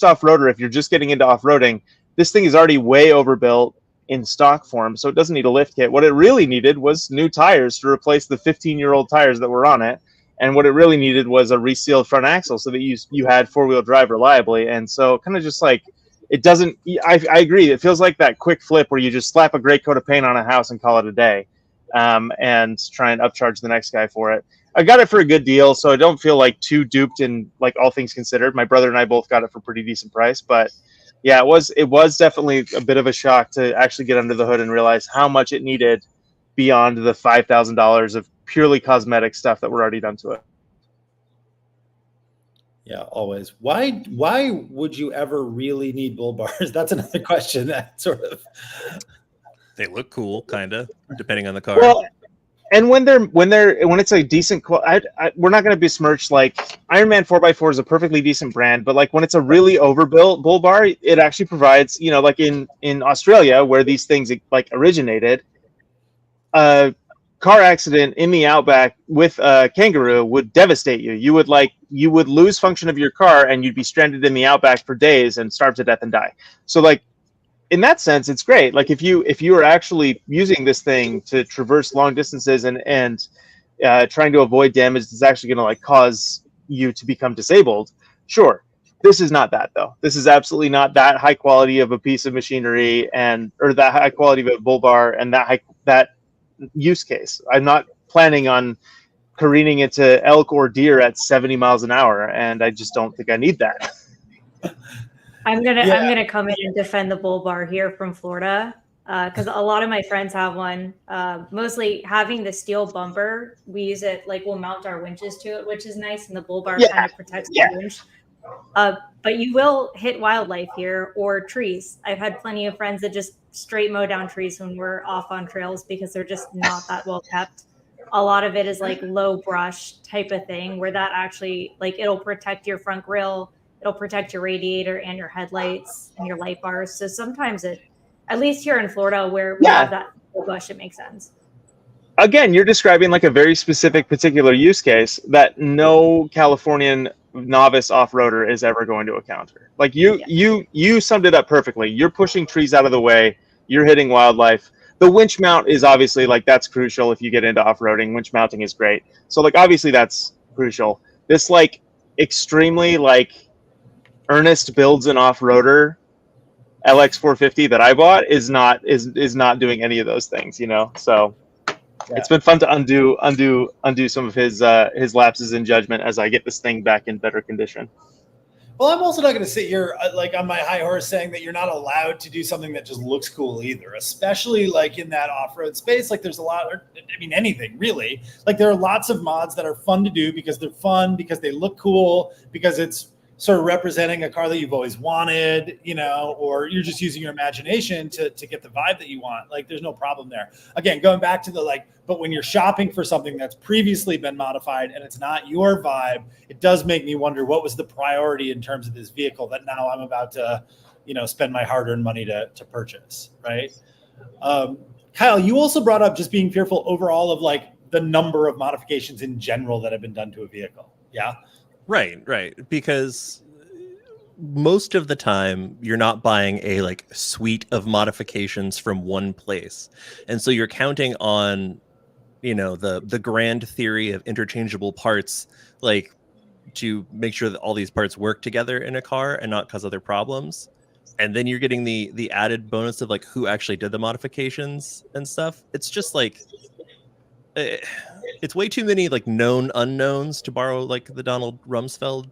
off-roader, if you're just getting into off-roading, this thing is already way overbuilt in stock form, so it doesn't need a lift kit. What it really needed was new tires to replace the 15-year-old tires that were on it. And what it really needed was a resealed front axle so that you had four-wheel drive reliably. And so kind of just like, it doesn't, I agree. It feels like that quick flip where you just slap a great coat of paint on a house and call it a day, and try and upcharge the next guy for it. I got it for a good deal, so I don't feel like too duped in like all things considered. My brother and I both got it for a pretty decent price, but yeah, it was definitely a bit of a shock to actually get under the hood and realize how much it needed beyond the $5,000 of purely cosmetic stuff that were already done to it. Yeah, always. Why would you ever really need bull bars? That's another question that sort of. They look cool, kind of, depending on the car. Well, and when it's a decent, we're not going to besmirch like Iron Man 4x4 is a perfectly decent brand, but like when it's a really overbuilt bull bar, it actually provides, like in Australia where these things like originated, a car accident in the outback with a kangaroo would devastate you. You would lose function of your car and you'd be stranded in the outback for days and starve to death and die. So like, in that sense, it's great. Like if you are actually using this thing to traverse long distances and trying to avoid damage that's actually going to like cause you to become disabled, sure. This is not that though. This is absolutely not that high quality of a piece of machinery or that high quality of a bull bar and that use case. I'm not planning on careening into elk or deer at 70 miles an hour, and I just don't think I need that. I'm gonna come in and defend the bull bar here from Florida because a lot of my friends have one. Mostly having the steel bumper, we use it like we'll mount our winches to it, which is nice, and the bull bar kind of protects the winch. But you will hit wildlife here or trees. I've had plenty of friends that just straight mow down trees when we're off on trails because they're just not that well kept. A lot of it is like low brush type of thing where that actually like it'll protect your front grille. It'll protect your radiator and your headlights and your light bars. So sometimes at least here in Florida where we have that bush, it makes sense. Again, you're describing like a very specific particular use case that no Californian novice off-roader is ever going to encounter. Like you summed it up perfectly. You're pushing trees out of the way. You're hitting wildlife. The winch mount is obviously like that's crucial if you get into off-roading. Winch mounting is great. So like obviously that's crucial. This like extremely like earnest builds an off-roader LX450 that I bought is not doing any of those things, So it's been fun to undo some of his lapses in judgment as I get this thing back in better condition. Well, I'm also not going to sit here like on my high horse saying that you're not allowed to do something that just looks cool either, especially like in that off-road space. Like there's a lot, anything really. Like there are lots of mods that are fun to do because they're fun, because they look cool, because it's sort of representing a car that you've always wanted, or you're just using your imagination to get the vibe that you want. Like there's no problem there. Again, going back to but when you're shopping for something that's previously been modified and it's not your vibe, it does make me wonder what was the priority in terms of this vehicle that now I'm about to, spend my hard-earned money to purchase, right? Kyle, you also brought up just being fearful overall of like the number of modifications in general that have been done to a vehicle. Yeah. Right. Because most of the time you're not buying a like suite of modifications from one place. And so you're counting on, the grand theory of interchangeable parts, like to make sure that all these parts work together in a car and not cause other problems. And then you're getting the added bonus of like who actually did the modifications and stuff. It's just like, it's way too many like known unknowns, to borrow like the Donald Rumsfeld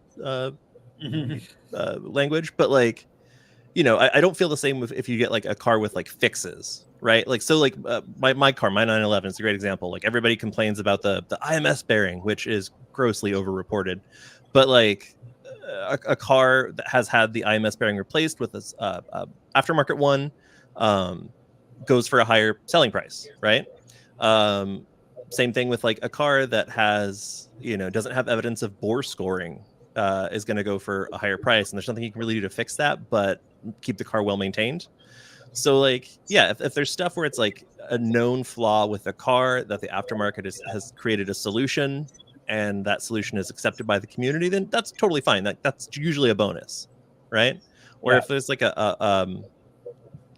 language. But like, I don't feel the same if you get like a car with like fixes, right? Like, so like my car, my 911 is a great example. Like everybody complains about the IMS bearing, which is grossly overreported. But like a car that has had the IMS bearing replaced with this aftermarket one goes for a higher selling price, right? Same thing with like a car that has, doesn't have evidence of bore scoring is going to go for a higher price. And there's nothing you can really do to fix that, but keep the car well maintained. So like, yeah, if there's stuff where it's like a known flaw with the car that the aftermarket has created a solution, and that solution is accepted by the community, then that's totally fine. That's usually a bonus, right? Or if there's like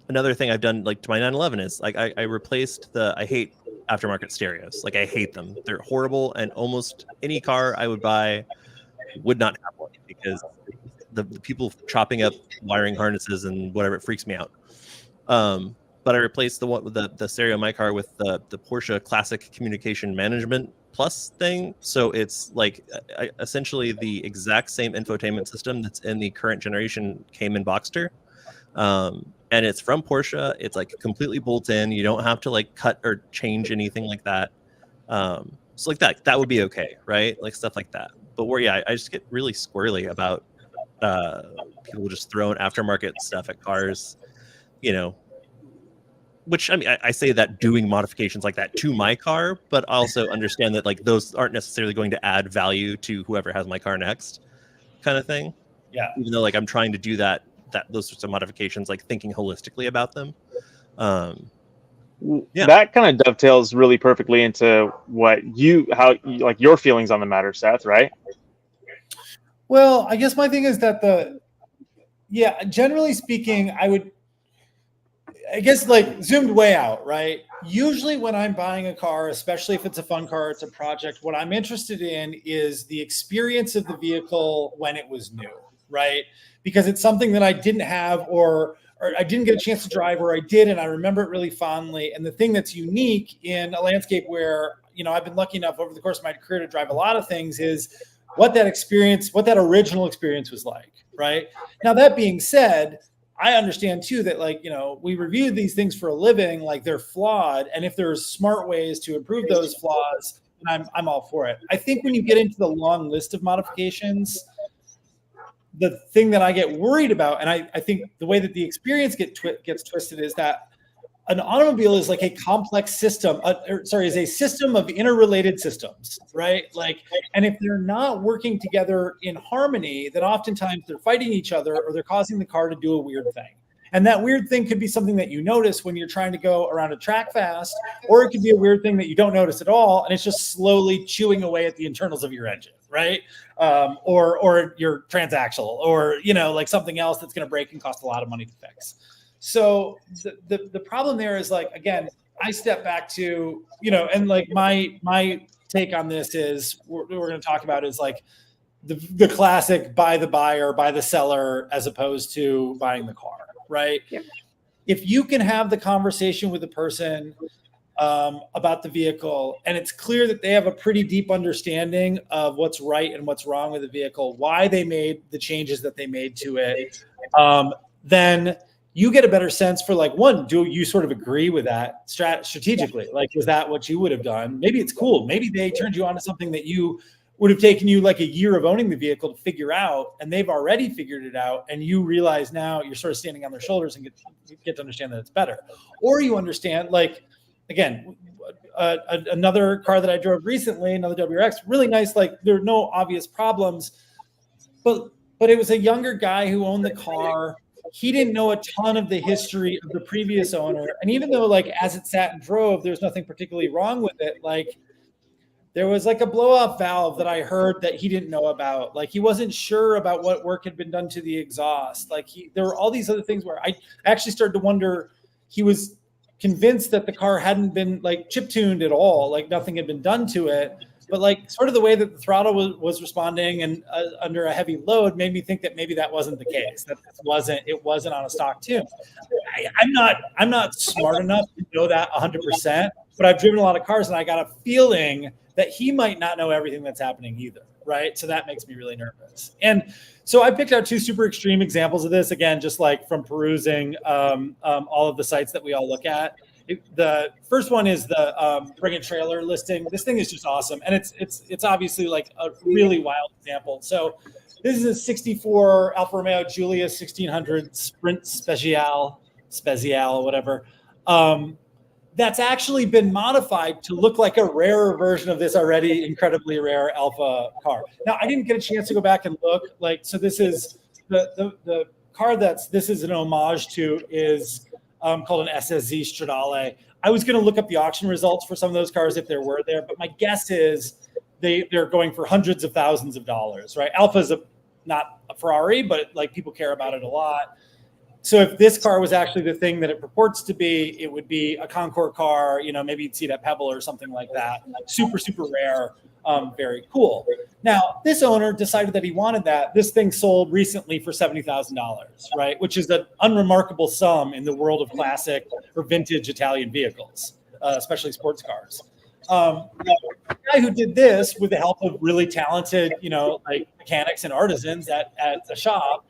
another thing I've done like to my 911 is like I replaced I hate aftermarket stereos. Like I hate them. They're horrible, and almost any car I would buy would not have one because the people chopping up wiring harnesses and whatever, it freaks me out. But I replaced the one with the stereo in my car with the Porsche Classic Communication Management Plus thing. So it's like essentially the exact same infotainment system that's in the current generation Cayman Boxster. And it's from Porsche. It's like completely bolt in. You don't have to like cut or change anything like that. So like that would be okay, right? Like stuff like that. But I just get really squirrely about people just throwing aftermarket stuff at cars, which I mean, I say that doing modifications like that to my car, but also understand that like those aren't necessarily going to add value to whoever has my car next, kind of thing. Yeah. Even though like I'm trying to do those sorts of modifications, like thinking holistically about them. That kind of dovetails really perfectly into how your feelings on the matter, Seth, right? Well, I guess my thing is that generally speaking, I guess like zoomed way out, right? Usually when I'm buying a car, especially if it's a fun car, it's a project, what I'm interested in is the experience of the vehicle when it was new, right? Because it's something that I didn't have or I didn't get a chance to drive, or I did, and I remember it really fondly. And the thing that's unique in a landscape where, I've been lucky enough over the course of my career to drive a lot of things is what that original experience was like, right? Now, that being said, I understand too that we review these things for a living, like they're flawed. And if there's smart ways to improve those flaws, I'm all for it. I think when you get into the long list of modifications, the thing that I get worried about, and I think the way that the experience gets twisted is that an automobile is like a complex system, is a system of interrelated systems, right? And if they're not working together in harmony, then oftentimes they're fighting each other or they're causing the car to do a weird thing. And that weird thing could be something that you notice when you're trying to go around a track fast, or it could be a weird thing that you don't notice at all, and it's just slowly chewing away at the internals of your engine, right? Or your transaxle, or like something else that's going to break and cost a lot of money to fix. So the problem there is again, I step back to, and my take on this is we're going to talk about is the classic buy the buyer, buy the seller, as opposed to buying the car, right? Yeah. If you can have the conversation with the person about the vehicle, and it's clear that they have a pretty deep understanding of what's right and what's wrong with the vehicle, why they made the changes that they made to it, then you get a better sense for one, do you sort of agree with that strategically? Was that what you would have done? Maybe it's cool. Maybe they turned you on to something that you would have taken you a year of owning the vehicle to figure out, and they've already figured it out. And you realize now you're sort of standing on their shoulders and get to understand that it's better. Or you understand, again, another car that I drove recently, another WRX, really nice. There are no obvious problems, but it was a younger guy who owned the car. He didn't know a ton of the history of the previous owner. And even though as it sat and drove, there's nothing particularly wrong with it. There was a blow off valve that I heard that he didn't know about. He wasn't sure about what work had been done to the exhaust. There were all these other things where I actually started to wonder, he was convinced that the car hadn't been chip tuned at all. Nothing had been done to it. But sort of the way that the throttle was responding and under a heavy load made me think that maybe that wasn't the case. That it wasn't on a stock tune. I'm not smart enough to know that 100%, but I've driven a lot of cars and I got a feeling that he might not know everything that's happening either, right? So that makes me really nervous. And so I picked out two super extreme examples of this, again, just from perusing all of the sites that we all look at. The first one is the Bring a Trailer listing. This thing is just awesome, and it's obviously a really wild example. So this is a 64 Alfa Romeo Giulia 1600 Sprint Speciale, whatever. That's actually been modified to look like a rarer version of this already incredibly rare Alfa car. Now, I didn't get a chance to go back and look. So this is the car this is an homage to is called an SSZ Stradale. I was going to look up the auction results for some of those cars if there were there, but my guess is they're going for hundreds of thousands of dollars, right? Alfa's not a Ferrari, but like people care about it a lot. So if this car was actually the thing that it purports to be, it would be a Concours car, maybe you'd see it at Pebble or something like that. Super, super rare, very cool. Now, this owner decided that he wanted that. This thing sold recently for $70,000, right? Which is an unremarkable sum in the world of classic or vintage Italian vehicles, especially sports cars. The guy who did this with the help of really talented, like mechanics and artisans at the shop,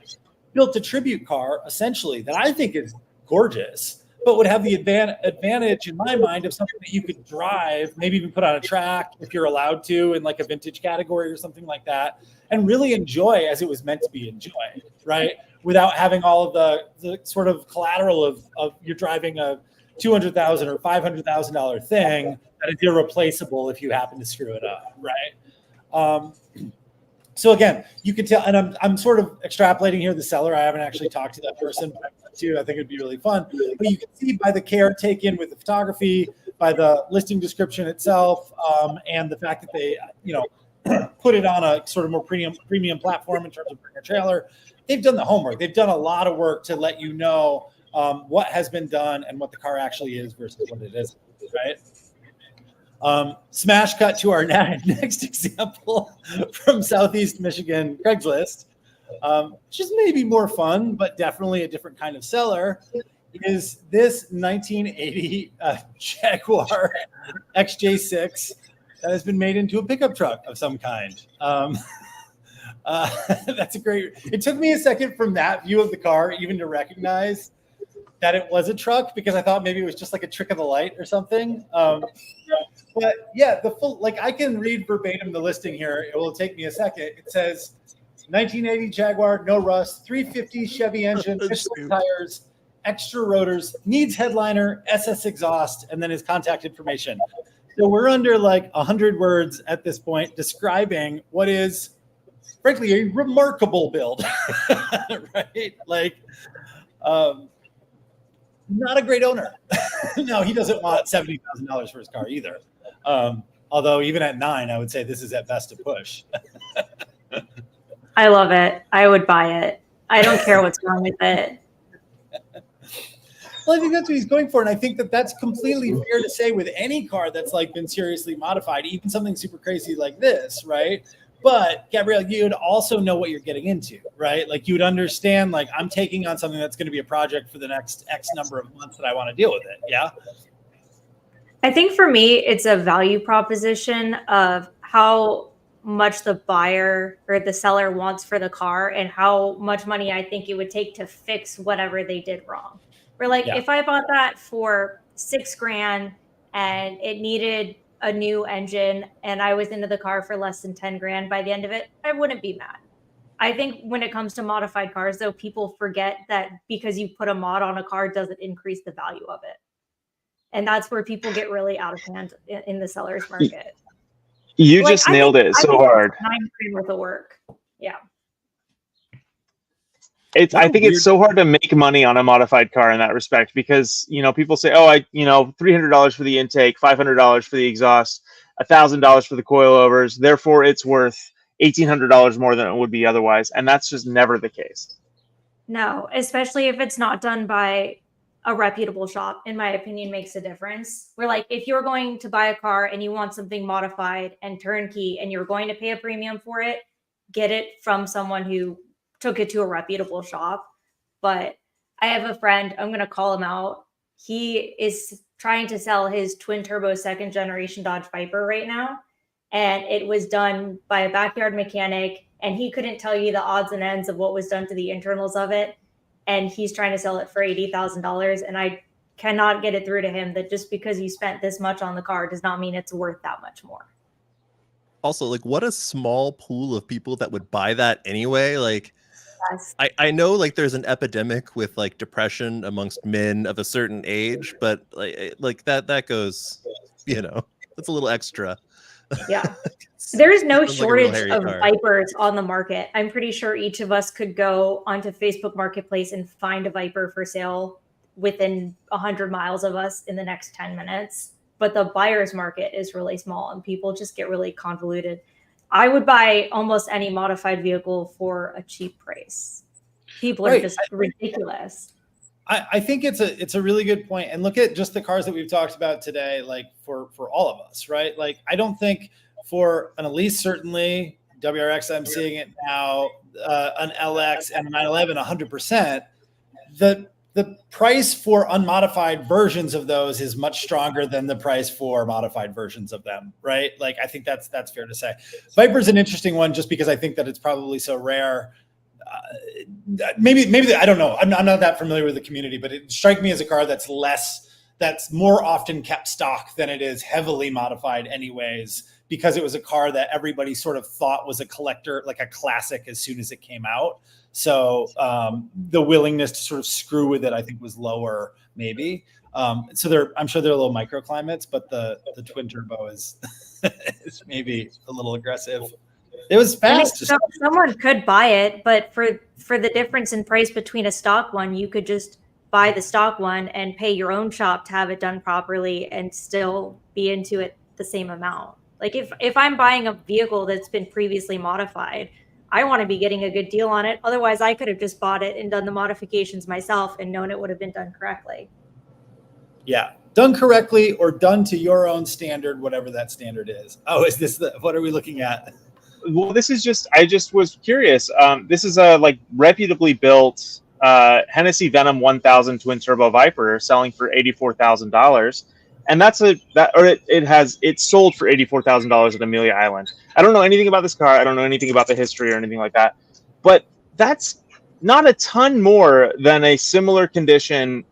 built a tribute car essentially that I think is gorgeous, but would have the advantage in my mind of something that you could drive, maybe even put on a track if you're allowed to in like a vintage category or something like that, and really enjoy as it was meant to be enjoyed, right? Without having all of the sort of collateral of you're driving a $200,000 or $500,000 thing that is irreplaceable if you happen to screw it up, right? So again, you can tell, and I'm sort of extrapolating here the seller. I haven't actually talked to that person, but I think it'd be really fun. But you can see by the care taken with the photography, by the listing description itself, and the fact that they, put it on a sort of more premium platform in terms of bring a trailer. They've done the homework. They've done a lot of work to let you know what has been done and what the car actually is versus what it isn't, right? Smash cut to our next example from Southeast Michigan Craigslist, which is maybe more fun, but definitely a different kind of seller, is this 1980 Jaguar XJ6 that has been made into a pickup truck of some kind. That's a great, it took me a second from that view of the car even to recognize that it was a truck, because I thought maybe it was just like a trick of the light or something. But yeah, the full, like I can read verbatim the listing here. It will take me a second. It says 1980 Jaguar, no rust, 350 Chevy engine, Michelin tires, extra rotors, needs headliner, SS exhaust, and then his contact information. So we're under like 100 words at this point describing what is frankly a remarkable build, right? Like, not a great owner. No, he doesn't want $70,000 for his car either. Although even at 9, I would say this is at best a push. I love it. I would buy it. I don't care what's wrong with it. Well, I think that's what he's going for. And I think that that's completely fair to say with any car that's like been seriously modified, even something super crazy like this, right? But Gabrielle, you'd also know what you're getting into, right? Like you'd understand, like I'm taking on something that's going to be a project for the next X number of months that I want to deal with it. Yeah. I think for me, it's a value proposition of how much the buyer or the seller wants for the car and how much money I think it would take to fix whatever they did wrong. We're like, if I bought that for $6,000 and it needed a new engine and I was into the car for less than 10 grand by the end of it, I wouldn't be mad. I think when it comes to modified cars, though, people forget that because you put a mod on a car doesn't increase the value of it. And that's where people get really out of hand in the seller's market. You just nailed it so hard. 9 grand worth of work. Yeah. I think it's so hard to make money on a modified car in that respect because, people say, $300 for the intake, $500 for the exhaust, $1,000 for the coilovers. Therefore, it's worth $1,800 more than it would be otherwise. And that's just never the case. No, especially if it's not done by a reputable shop, in my opinion, makes a difference. We're like, if you're going to buy a car and you want something modified and turnkey and you're going to pay a premium for it, get it from someone who took it to a reputable shop. But I have a friend, I'm going to call him out. He is trying to sell his twin turbo 2nd generation Dodge Viper right now. And it was done by a backyard mechanic. And he couldn't tell you the odds and ends of what was done to the internals of it. And he's trying to sell it for $80,000. And I cannot get it through to him that just because you spent this much on the car does not mean it's worth that much more. Also, like, what a small pool of people that would buy that anyway. Like, Yes. I know like there's an epidemic with like depression amongst men of a certain age, but like that goes, that's a little extra. Yeah. There's no Sounds shortage like a of car. Vipers on the market. I'm pretty sure each of us could go onto Facebook Marketplace and find a Viper for sale within 100 miles of us in the next 10 minutes. but the buyer's market is really small and people just get really convoluted. I would buy almost any modified vehicle for a cheap price. People are just ridiculous. I think it's a really good point. And look at just the cars that we've talked about today, like for all of us, right? Like, I don't think for an Elise, certainly, WRX, I'm seeing it now, an LX and a 911, 100%. The price for unmodified versions of those is much stronger than the price for modified versions of them, right? Like, I think that's fair to say. Viper's an interesting one just because I think that it's probably so rare. Maybe I don't know. I'm not that familiar with the community, but it strikes me as a car that's more often kept stock than it is heavily modified anyways, because it was a car that everybody sort of thought was a collector, like a classic as soon as it came out. So the willingness to sort of screw with it, I think, was lower maybe. I'm sure there are little microclimates, but the twin turbo is maybe a little aggressive. It was fast. I mean, someone could buy it, but for the difference in price between a stock one, you could just buy the stock one and pay your own shop to have it done properly and still be into it the same amount. Like, if I'm buying a vehicle that's been previously modified, I want to be getting a good deal on it. Otherwise, I could have just bought it and done the modifications myself and known it would have been done correctly. Yeah, done correctly or done to your own standard, whatever that standard is. Oh, is this what are we looking at? Well, I just was curious. This is a reputably built Hennessy Venom 1000 twin turbo Viper selling for $84,000. And it's sold for $84,000 at Amelia Island. I don't know anything about this car. I don't know anything about the history or anything like that. But that's not a ton more than a similar condition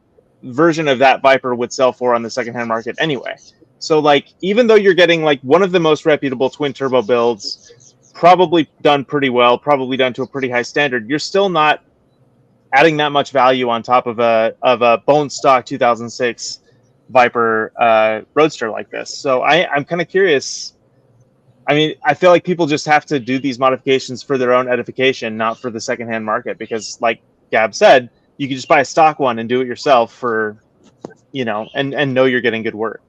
version of that Viper would sell for on the secondhand market anyway. So, even though you're getting one of the most reputable twin turbo builds, probably done pretty well, probably done to a pretty high standard, you're still not adding that much value on top of a bone stock 2006 Viper Roadster like this. So I'm kind of curious. I mean, I feel like people just have to do these modifications for their own edification, not for the secondhand market, because like Gab said, you can just buy a stock one and do it yourself for, and know you're getting good work.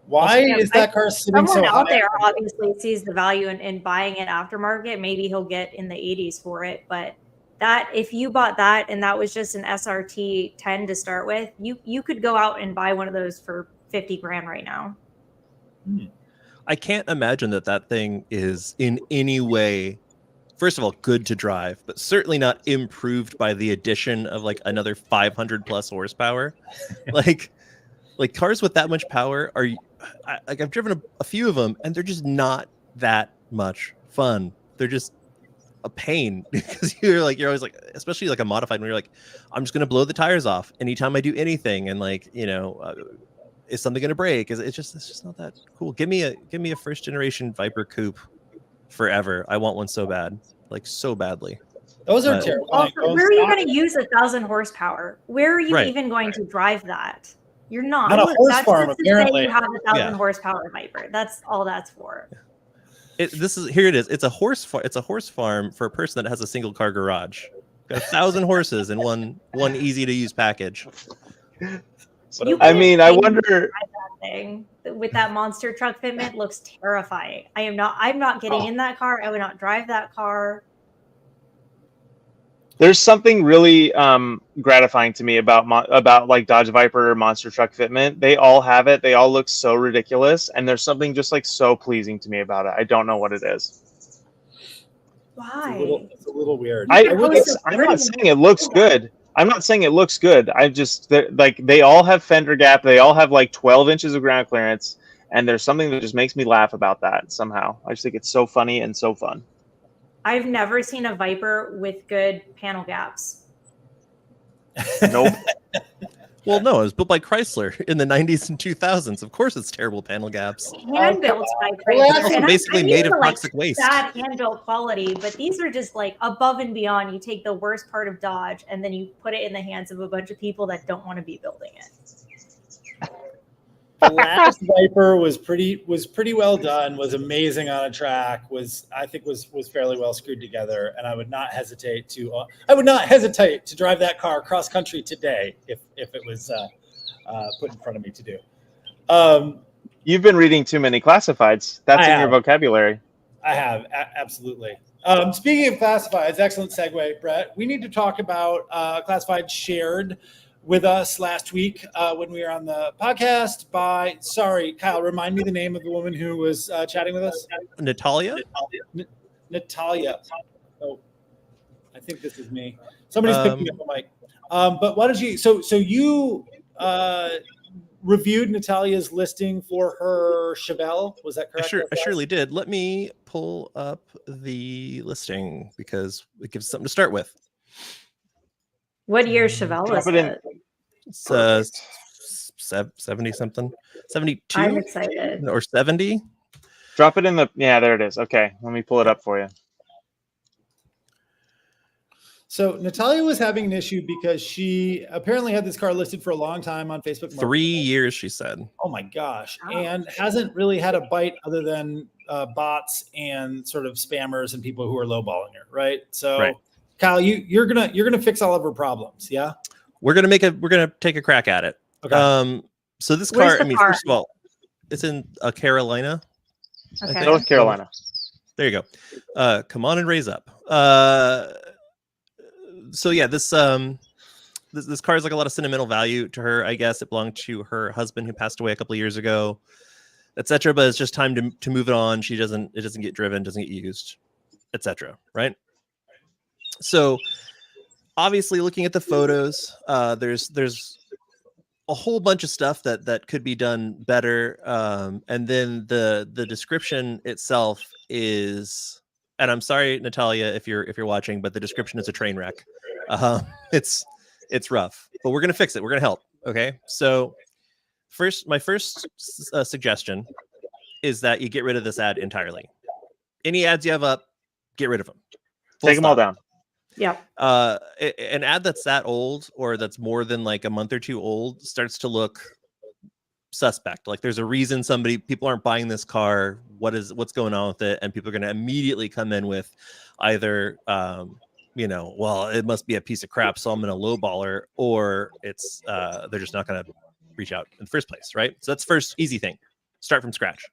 Why is that car sitting so high? Someone out there obviously sees the value in buying it aftermarket. Maybe he'll get in the 80s for it, but that if you bought that and that was just an SRT 10 to start with, you could go out and buy one of those for 50 grand right now. I can't imagine that thing is in any way, first of all, good to drive, but certainly not improved by the addition of another 500 plus horsepower. like cars with that much power I've driven a few of them and they're just not that much fun. They're just a pain because you're always especially a modified when you're I'm just going to blow the tires off anytime I do anything. And is something going to break? It's just not that cool. Give me a first generation Viper coupe forever. I want one so bad, so badly. Those are terrible. Also, where are you going to use 1,000 horsepower? Where are you even going to drive that? You're not. Not a horse farm, apparently. You have 1,000 horsepower Viper. That's all that's for. Here it is. It's a horse farm for a person that has a single car garage. Got 1,000 horses in one easy to use package. I wonder. That thing with that monster truck fitment looks terrifying. I'm not getting in that car. I would not drive that car. There's something really gratifying to me about Dodge Viper monster truck fitment. They all have it. They all look so ridiculous, and there's something just so pleasing to me about it. I don't know what it is. Why? It's a little weird. I'm not saying it looks good. I'm not saying it looks good. I just they all have fender gap. They all have 12 inches of ground clearance, and there's something that just makes me laugh about that somehow. I just think it's so funny and so fun. I've never seen a Viper with good panel gaps. Nope. Well, no, it was built by Chrysler in the 90s and 2000s. Of course, it's terrible panel gaps. Hand built by Chrysler. It's basically made of toxic waste. Bad hand built quality, but these are just above and beyond. You take the worst part of Dodge and then you put it in the hands of a bunch of people that don't want to be building it. The last Viper was pretty well done, was amazing on a track, was fairly well screwed together, and I would not hesitate to drive that car cross country today if it was put in front of me to do. You've been reading too many classifieds. That's I in your have. vocabulary. I have, absolutely. Speaking of classifieds, excellent segue, Brett. We need to talk about classified shared with us last week when we were on the podcast by, sorry, Kyle, remind me the name of the woman who was chatting with us. Natalia? Natalia. Oh, I think this is me. Somebody's picking up the mic. But why don't you, so you reviewed Natalia's listing for her Chevelle, was that correct? I surely did. Let me pull up the listing because it gives something to start with. What year Chevelle is it? It's 70 something, 72. I'm excited. Or 70. Drop it in the, yeah, there it is. Okay, let me pull it up for you. So Natalia was having an issue because she apparently had this car listed for a long time on Facebook. 3 years, she said. Oh my gosh. And hasn't really had a bite other than bots and sort of spammers and people who are lowballing her, right? So Right. Kyle, you're gonna fix all of her problems, yeah? We're gonna take a crack at it. Okay. So this Where's car, the I mean, car? first of all, it's in Carolina. Okay. North Carolina. There you go. Come on and raise up. So yeah, this car has like a lot of sentimental value to her. I guess it belonged to her husband who passed away a couple of years ago, etc. But it's just time to move it on. It doesn't get driven, doesn't get used, etc. Right? So obviously, looking at the photos, there's a whole bunch of stuff that could be done better. And then the description itself is, and I'm sorry, Natalia, if you're watching, but the description is a train wreck. It's rough, but we're gonna fix it. We're gonna help. Okay. So my first suggestion is that you get rid of this ad entirely. Any ads you have up, get rid of them. Take them all down. Yeah. An ad that's that old or that's more than like a month or two old starts to look suspect. Like there's a reason people aren't buying this car. What's going on with it? And people are going to immediately come in with either, well, it must be a piece of crap, so I'm going to lowball her, or it's they're just not going to reach out in the first place, right? So that's first easy thing. Start from scratch.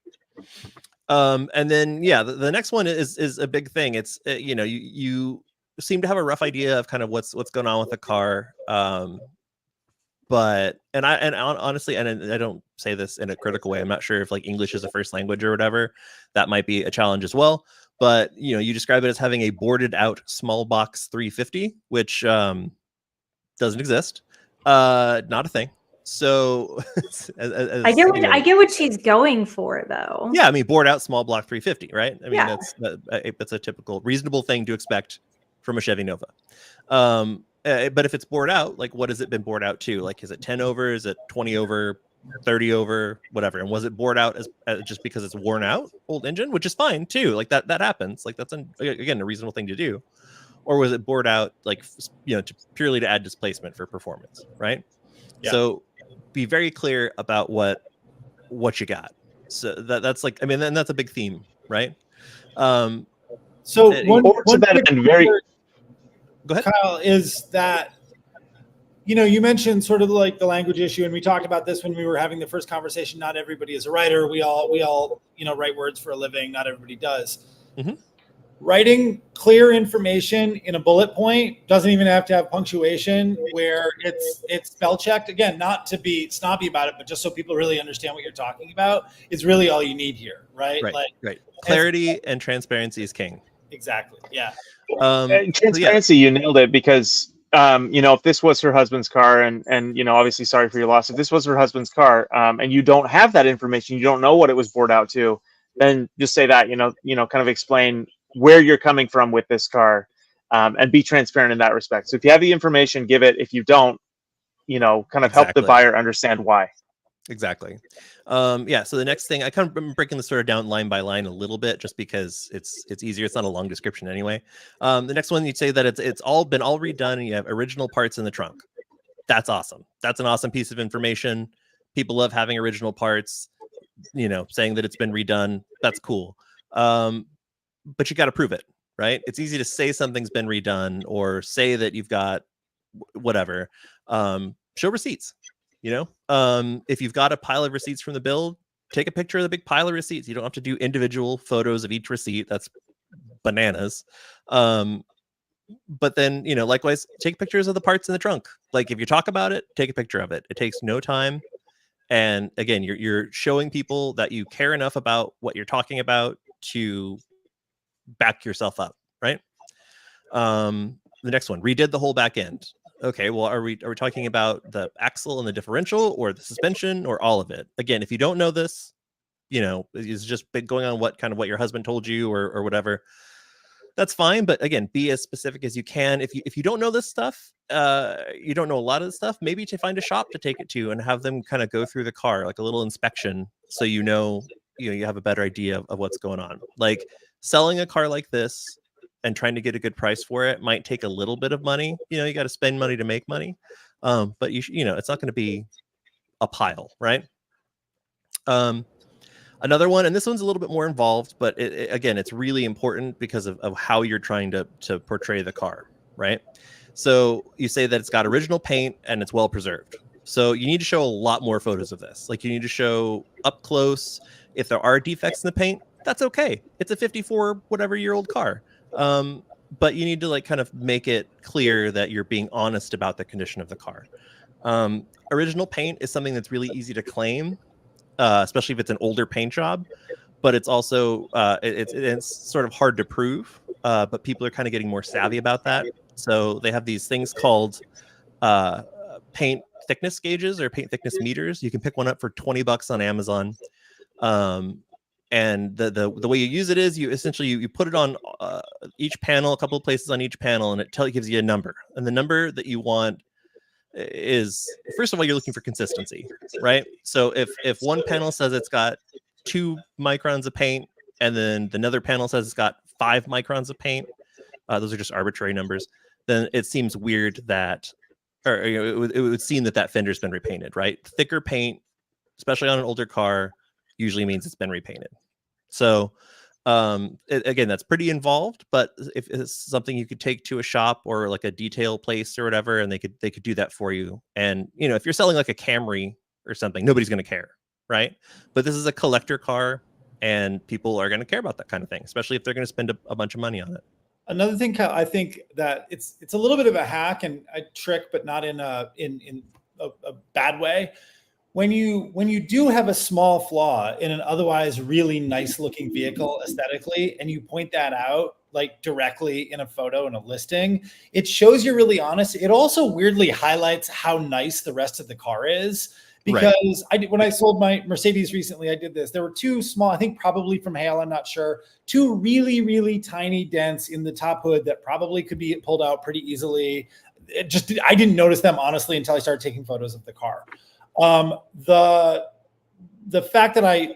And then the next one is a big thing. It's you seem to have a rough idea of kind of what's going on with the car. But honestly, and I don't say this in a critical way. I'm not sure if like English is a first language or whatever. That might be a challenge as well. But you describe it as having a boarded out small box 350, which doesn't exist. Not a thing. So I get what she's going for, though. Yeah, I mean, board out small block 350, right? I mean, Yeah. that's a typical reasonable thing to expect from a Chevy Nova. But if it's bored out, like what has it been bored out to? Like, is it 10 over? Is it 20 over, 30 over, whatever? And was it bored out as just because it's worn out, old engine, which is fine too. Like that happens. Like that's again a reasonable thing to do. Or was it bored out like purely to add displacement for performance, right? Yeah. So be very clear about what you got. So that's like, I mean, then that's a big theme, right? So to that end, very. Go ahead, Kyle, is that you mentioned sort of like the language issue, and we talked about this when we were having the first conversation. Not everybody is a writer. We all write words for a living. Not everybody does. Mm-hmm. Writing clear information in a bullet point doesn't even have to have punctuation, where it's spell checked. Again, not to be snobby about it, but just so people really understand what you're talking about is really all you need here, right? Right. Clarity and transparency is king. Exactly. Yeah. Transparency, you nailed it, because if this was her husband's car, and obviously sorry for your loss, if this was her husband's car, and you don't have that information, you don't know what it was bored out to, then just say that, kind of explain where you're coming from with this car, and be transparent in that respect. So if you have the information, give it. If you don't, kind of help the buyer understand why. Exactly. So the next thing, I'm breaking this sort of down line by line a little bit, just because it's easier. It's not a long description anyway. The next one, you'd say that it's all redone and you have original parts in the trunk. That's awesome. That's an awesome piece of information. People love having original parts, saying that it's been redone. That's cool. But you got to prove it, right? It's easy to say something's been redone or say that you've got whatever. Show receipts. If you've got a pile of receipts from the build, take a picture of the big pile of receipts. You don't have to do individual photos of each receipt. That's bananas. But then, likewise, take pictures of the parts in the trunk. Like if you talk about it, take a picture of it. It takes no time. And again, you're showing people that you care enough about what you're talking about to back yourself up, right? The next one, redid the whole back end. Okay, well, are we talking about the axle and the differential, or the suspension, or all of it? Again, if you don't know this, it's just been going on what your husband told you or whatever. That's fine, but again, be as specific as you can. If you don't know this stuff, you don't know a lot of the stuff, maybe to find a shop to take it to and have them kind of go through the car, like a little inspection, so you have a better idea of what's going on. Like selling a car like this and trying to get a good price for it might take a little bit of money. You got to spend money to make money, but it's not going to be a pile, right? Another one, and this one's a little bit more involved, but again, it's really important because of how you're trying to portray the car, right? So you say that it's got original paint and it's well preserved. So you need to show a lot more photos of this. Like you need to show up close. If there are defects in the paint, that's okay. It's a 54 whatever year old car. But you need to kind of make it clear that you're being honest about the condition of the car. Original paint is something that's really easy to claim, especially if it's an older paint job, but it's also it's sort of hard to prove, but people are kind of getting more savvy about that. So they have these things called paint thickness gauges or paint thickness meters. You can pick one up for $20 on Amazon. And the way you use it is you essentially put it on each panel, a couple of places on each panel, and it gives you a number. And the number that you want is, first of all, you're looking for consistency, right? So if one panel says it's got 2 microns of paint, and then another panel says it's got 5 microns of paint, those are just arbitrary numbers, then it seems weird that, or it would seem that fender's been repainted, right? Thicker paint, especially on an older car, usually means it's been repainted. So again, that's pretty involved, but if it's something you could take to a shop or like a detail place or whatever, and they could do that for you. And if you're selling like a Camry or something, nobody's going to care, right? But this is a collector car, and people are going to care about that kind of thing, especially if they're going to spend a bunch of money on it. Another thing, I think that it's a little bit of a hack and a trick, but not in a bad way. When you do have a small flaw in an otherwise really nice looking vehicle aesthetically, and you point that out like directly in a photo and a listing, it shows you're really honest. It also weirdly highlights how nice the rest of the car is. Because right. When I sold my Mercedes recently, I did this. There were 2 small, I think probably from hail, I'm not sure, 2 really, really tiny dents in the top hood that probably could be pulled out pretty easily. I didn't notice them honestly until I started taking photos of the car. The fact that I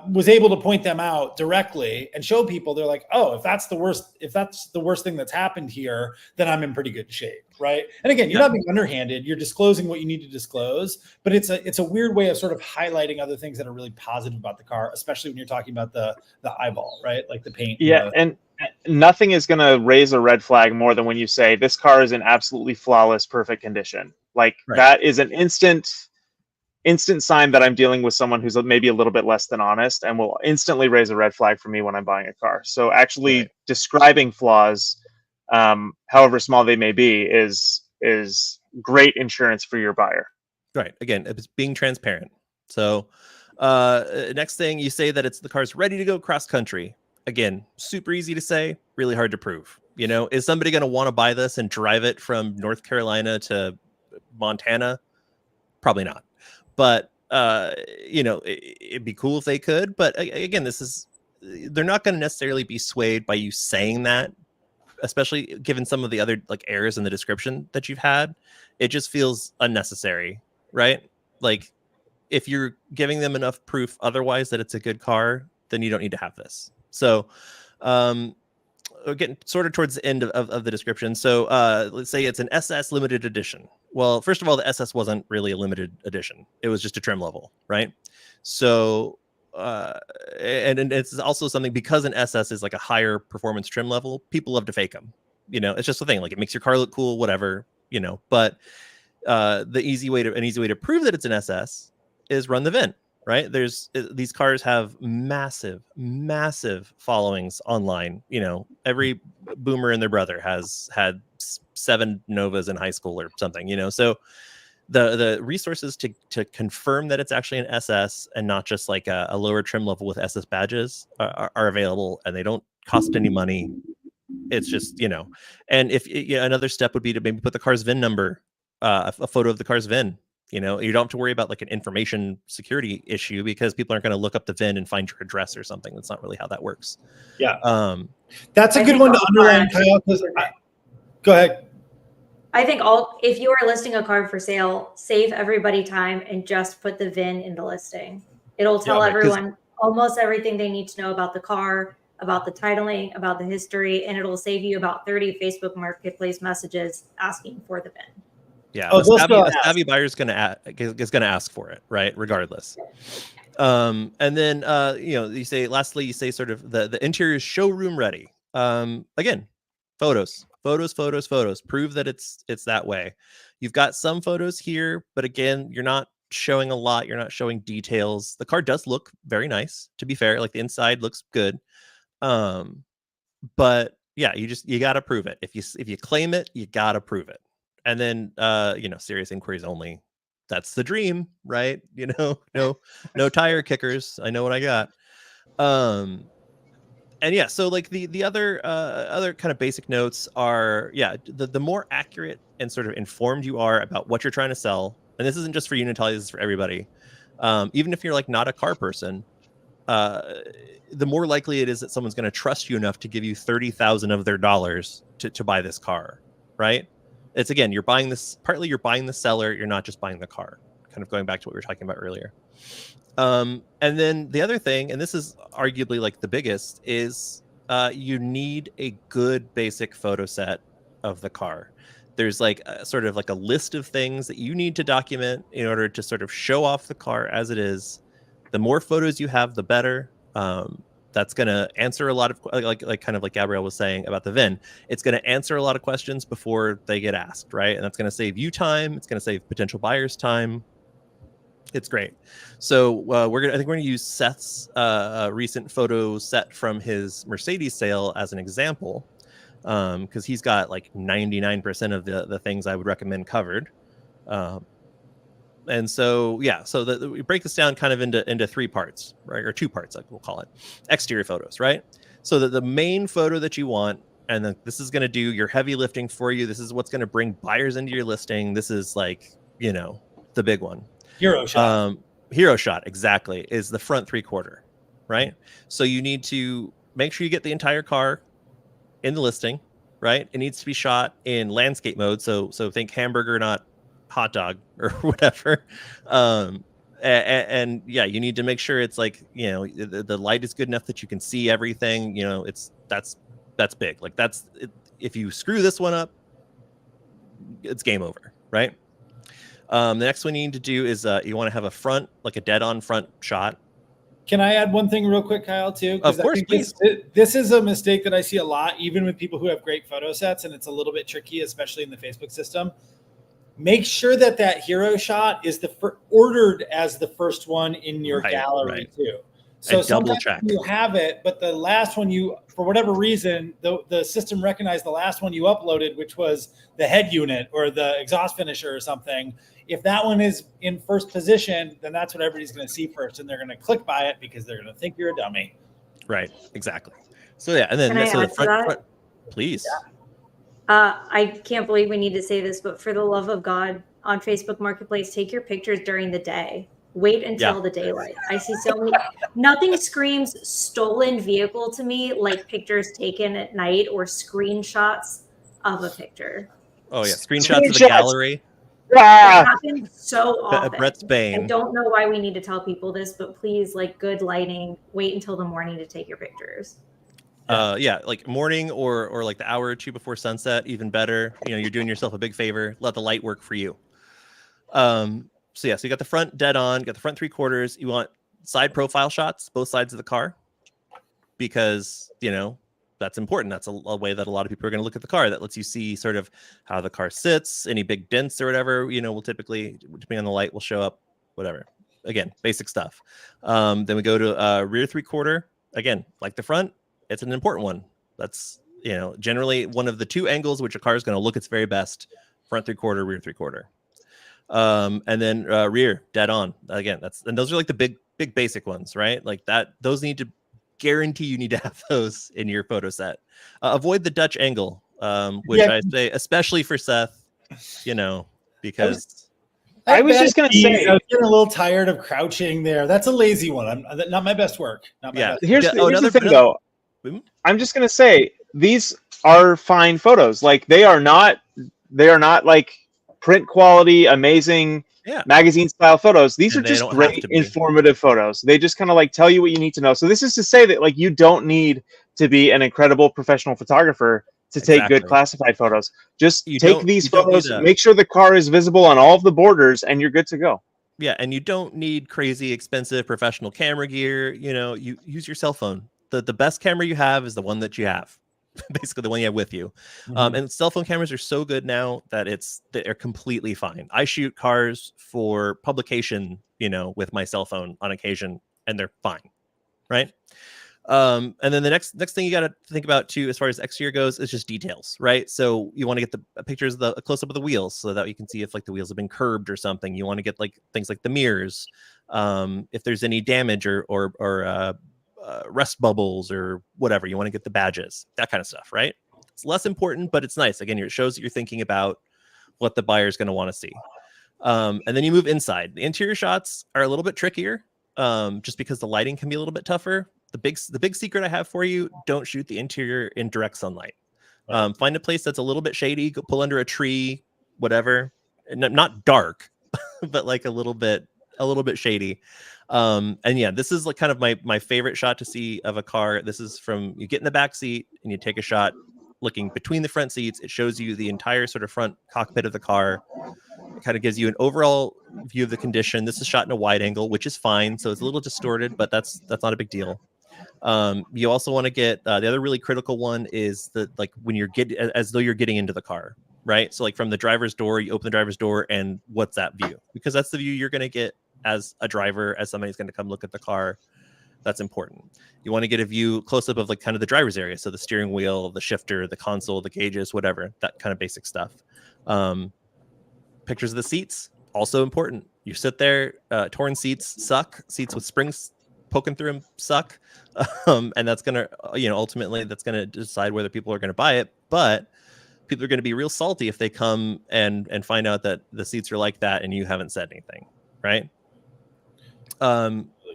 was able to point them out directly and show people, they're like, oh, if that's the worst thing that's happened here, then I'm in pretty good shape, right? And again, you're not being underhanded. You're disclosing what you need to disclose, but it's a weird way of sort of highlighting other things that are really positive about the car, especially when you're talking about the eyeball, right? Like the paint. Yeah, and nothing is going to raise a red flag more than when you say this car is in absolutely flawless, perfect condition. Like right. That is an instant sign that I'm dealing with someone who's maybe a little bit less than honest, and will instantly raise a red flag for me when I'm buying a car. So actually describing flaws, however small they may be, is great insurance for your buyer. Right. Again, it's being transparent. So next thing, you say that the car's ready to go cross country. Again, super easy to say, really hard to prove. Is somebody going to want to buy this and drive it from North Carolina to Montana? Probably not. But it'd be cool if they could. But again, they're not going to necessarily be swayed by you saying that, especially given some of the other errors in the description that you've had. It just feels unnecessary, right? Like if you're giving them enough proof otherwise that it's a good car, then you don't need to have this. So we're getting sort of towards the end of the description. So let's say it's an SS limited edition. Well, first of all, the SS wasn't really a limited edition. It was just a trim level, right? So, and it's also something, because an SS is like a higher performance trim level, people love to fake them. It's just a thing. Like it makes your car look cool, whatever, but an easy way to prove that it's an SS is run the VIN. right? These cars have massive followings online. Every boomer and their brother has had 7 Novas in high school or something, so the resources to confirm that it's actually an SS and not just like a lower trim level with SS badges are available, and they don't cost any money. It's just, and if another step would be to maybe put the car's VIN number, a photo of the car's VIN. You don't have to worry about like an information security issue, because people aren't going to look up the VIN and find your address or something. That's not really how that works. Yeah. That's a good one to underline, Kyle. Go ahead. I think if you are listing a car for sale, save everybody time and just put the VIN in the listing. It'll tell everyone almost everything they need to know about the car, about the titling, about the history, and it'll save you about 30 Facebook Marketplace messages asking for the VIN. Yeah, a savvy buyer is going to ask for it, right? Regardless. And then you say sort of the interior is showroom ready. Again, photos. Prove that it's that way. You've got some photos here, but again, you're not showing a lot. You're not showing details. The car does look very nice, to be fair. Like the inside looks good. But yeah, you got to prove it. If you claim it, you got to prove it. And then serious inquiries only. That's the dream, right? No tire kickers. I know what I got. And yeah, so like the other kind of basic notes are, the more accurate and sort of informed you are about what you're trying to sell, and this isn't just for Unitali, this is for everybody. Even if you're like not a car person, the more likely it is that someone's going to trust you enough to give you 30,000 of their dollars to buy this car, right? It's again, you're buying the seller, you're not just buying the car. Kind of going back to what we were talking about earlier. And then the other thing, and this is arguably like the biggest, is you need a good basic photo set of the car. There's like sort of like a list of things that you need to document in order to sort of show off the car as it is. The more photos you have, the better. That's going to answer a lot of like kind of like Gabrielle was saying about the VIN. It's going to answer a lot of questions before they get asked, right? And that's going to save you time. It's going to save potential buyers time. It's great. So I think we're gonna use Seth's recent photo set from his Mercedes sale as an example, because he's got like 99% of the things I would recommend covered. And so we break this down kind of into 3 parts, right, or 2 parts, like we'll call it. Exterior photos, right? So that the main photo that you want, and then this is going to do your heavy lifting for you. This is what's going to bring buyers into your listing. This is like the big one. Hero shot, exactly, is the front 3/4, right? So you need to make sure you get the entire car in the listing, right? It needs to be shot in landscape mode. So think hamburger, not hot dog or whatever. And yeah, you need to make sure it's like, the light is good enough that you can see everything. That's big. Like if you screw this one up, it's game over, right? The next one you need to do is you want to have a front, like a dead-on front shot. Can I add one thing real quick, Kyle, too? Of course, please. This is a mistake that I see a lot, even with people who have great photo sets, and it's a little bit tricky, especially in the Facebook system. Make sure that hero shot is ordered as the first one in your gallery, too. So double check. You have it, but the last one for whatever reason, the system recognized the last one you uploaded, which was the head unit or the exhaust finisher or something. If that one is in first position, then that's what everybody's going to see first, and they're going to click by it because they're going to think you're a dummy. Right. Exactly. So yeah, and then the front, please. Yeah. I can't believe we need to say this, but for the love of God, on Facebook Marketplace, take your pictures during the day. Wait until the daylight. I see so many. Nothing screams stolen vehicle to me like pictures taken at night or screenshots of a picture. Oh yeah, screenshots of the gallery. It happens so often. Brett's bane. I don't know why we need to tell people this, but please, like, good lighting. Wait until the morning to take your pictures. Like morning or like the hour or 2 before sunset, even better. You're doing yourself a big favor. Let the light work for you. So you got the front dead on, got the front 3/4. You want side profile shots, both sides of the car, because that's important. That's a way that a lot of people are going to look at the car. That lets you see sort of how the car sits. Any big dents or whatever, will typically, depending on the light, will show up. Whatever. again, basic stuff. Then we go to rear 3/4. Again, like the front, it's an important one. That's, generally one of the two angles which a car is going to look its very best: front 3/4, rear 3/4. And then rear, dead on. Again, and those are like the big basic ones, right? Like that. Those need to guarantee you need to have those in your photo set. Avoid the Dutch angle, which I say especially for Seyth, because. I was just going to say, I was getting a little tired of crouching there. That's a lazy one. Not my best work. Here's the thing, though. I'm just going to say these are fine photos. Like they are not like print quality, amazing magazine style photos. These are just great, informative photos. They just kind of like tell you what you need to know. So this is to say that like you don't need to be an incredible professional photographer to take good classified photos. Just take these photos, make sure the car is visible on all of the borders, and you're good to go. Yeah, and you don't need crazy expensive professional camera gear. You use your cell phone. The best camera you have is the one that you have. Basically the one you have with you. And cell phone cameras are so good now that they're completely fine. I shoot cars for publication, with my cell phone on occasion, and they're fine. Right. And then the next thing you got to think about too, as far as exterior goes, is just details, right? So you want to get the pictures of a close up of the wheels so that you can see if like the wheels have been curbed or something. You want to get like things like the mirrors, if there's any damage or rust bubbles or whatever. You want to get the badges, that kind of stuff, right? It's less important, but it's nice. Again, it shows that you're thinking about what the buyer is going to want to see. And then you move inside. The interior shots are a little bit trickier, just because the lighting can be a little bit tougher. The big secret I have for you: don't shoot the interior in direct sunlight. Find a place that's a little bit shady. Go pull under a tree, whatever. Not dark, but like a little bit shady. And yeah, this is like kind of my favorite shot to see of a car. This is from, you get in the back seat and you take a shot looking between the front seats. It shows you the entire sort of front cockpit of the car. It kind of gives you an overall view of the condition. This is shot in a wide angle, which is fine. So it's a little distorted, but that's not a big deal. You also want to get the other really critical one is like when you're as though you're getting into the car, right? So like from the driver's door, you open the driver's door, and what's that view? Because that's the view you're going to get as a driver, as somebody's going to come look at the car. That's important. You want to get a view close up of like kind of the driver's area, so the steering wheel, the shifter, the console, the gauges, whatever, that kind of basic stuff. Pictures of the seats, also important. You sit there, torn seats suck. Seats with springs poking through them suck. And that's gonna, ultimately that's gonna decide whether people are gonna buy it. But people are gonna be real salty if they come and find out that the seats are like that and you haven't said anything, right?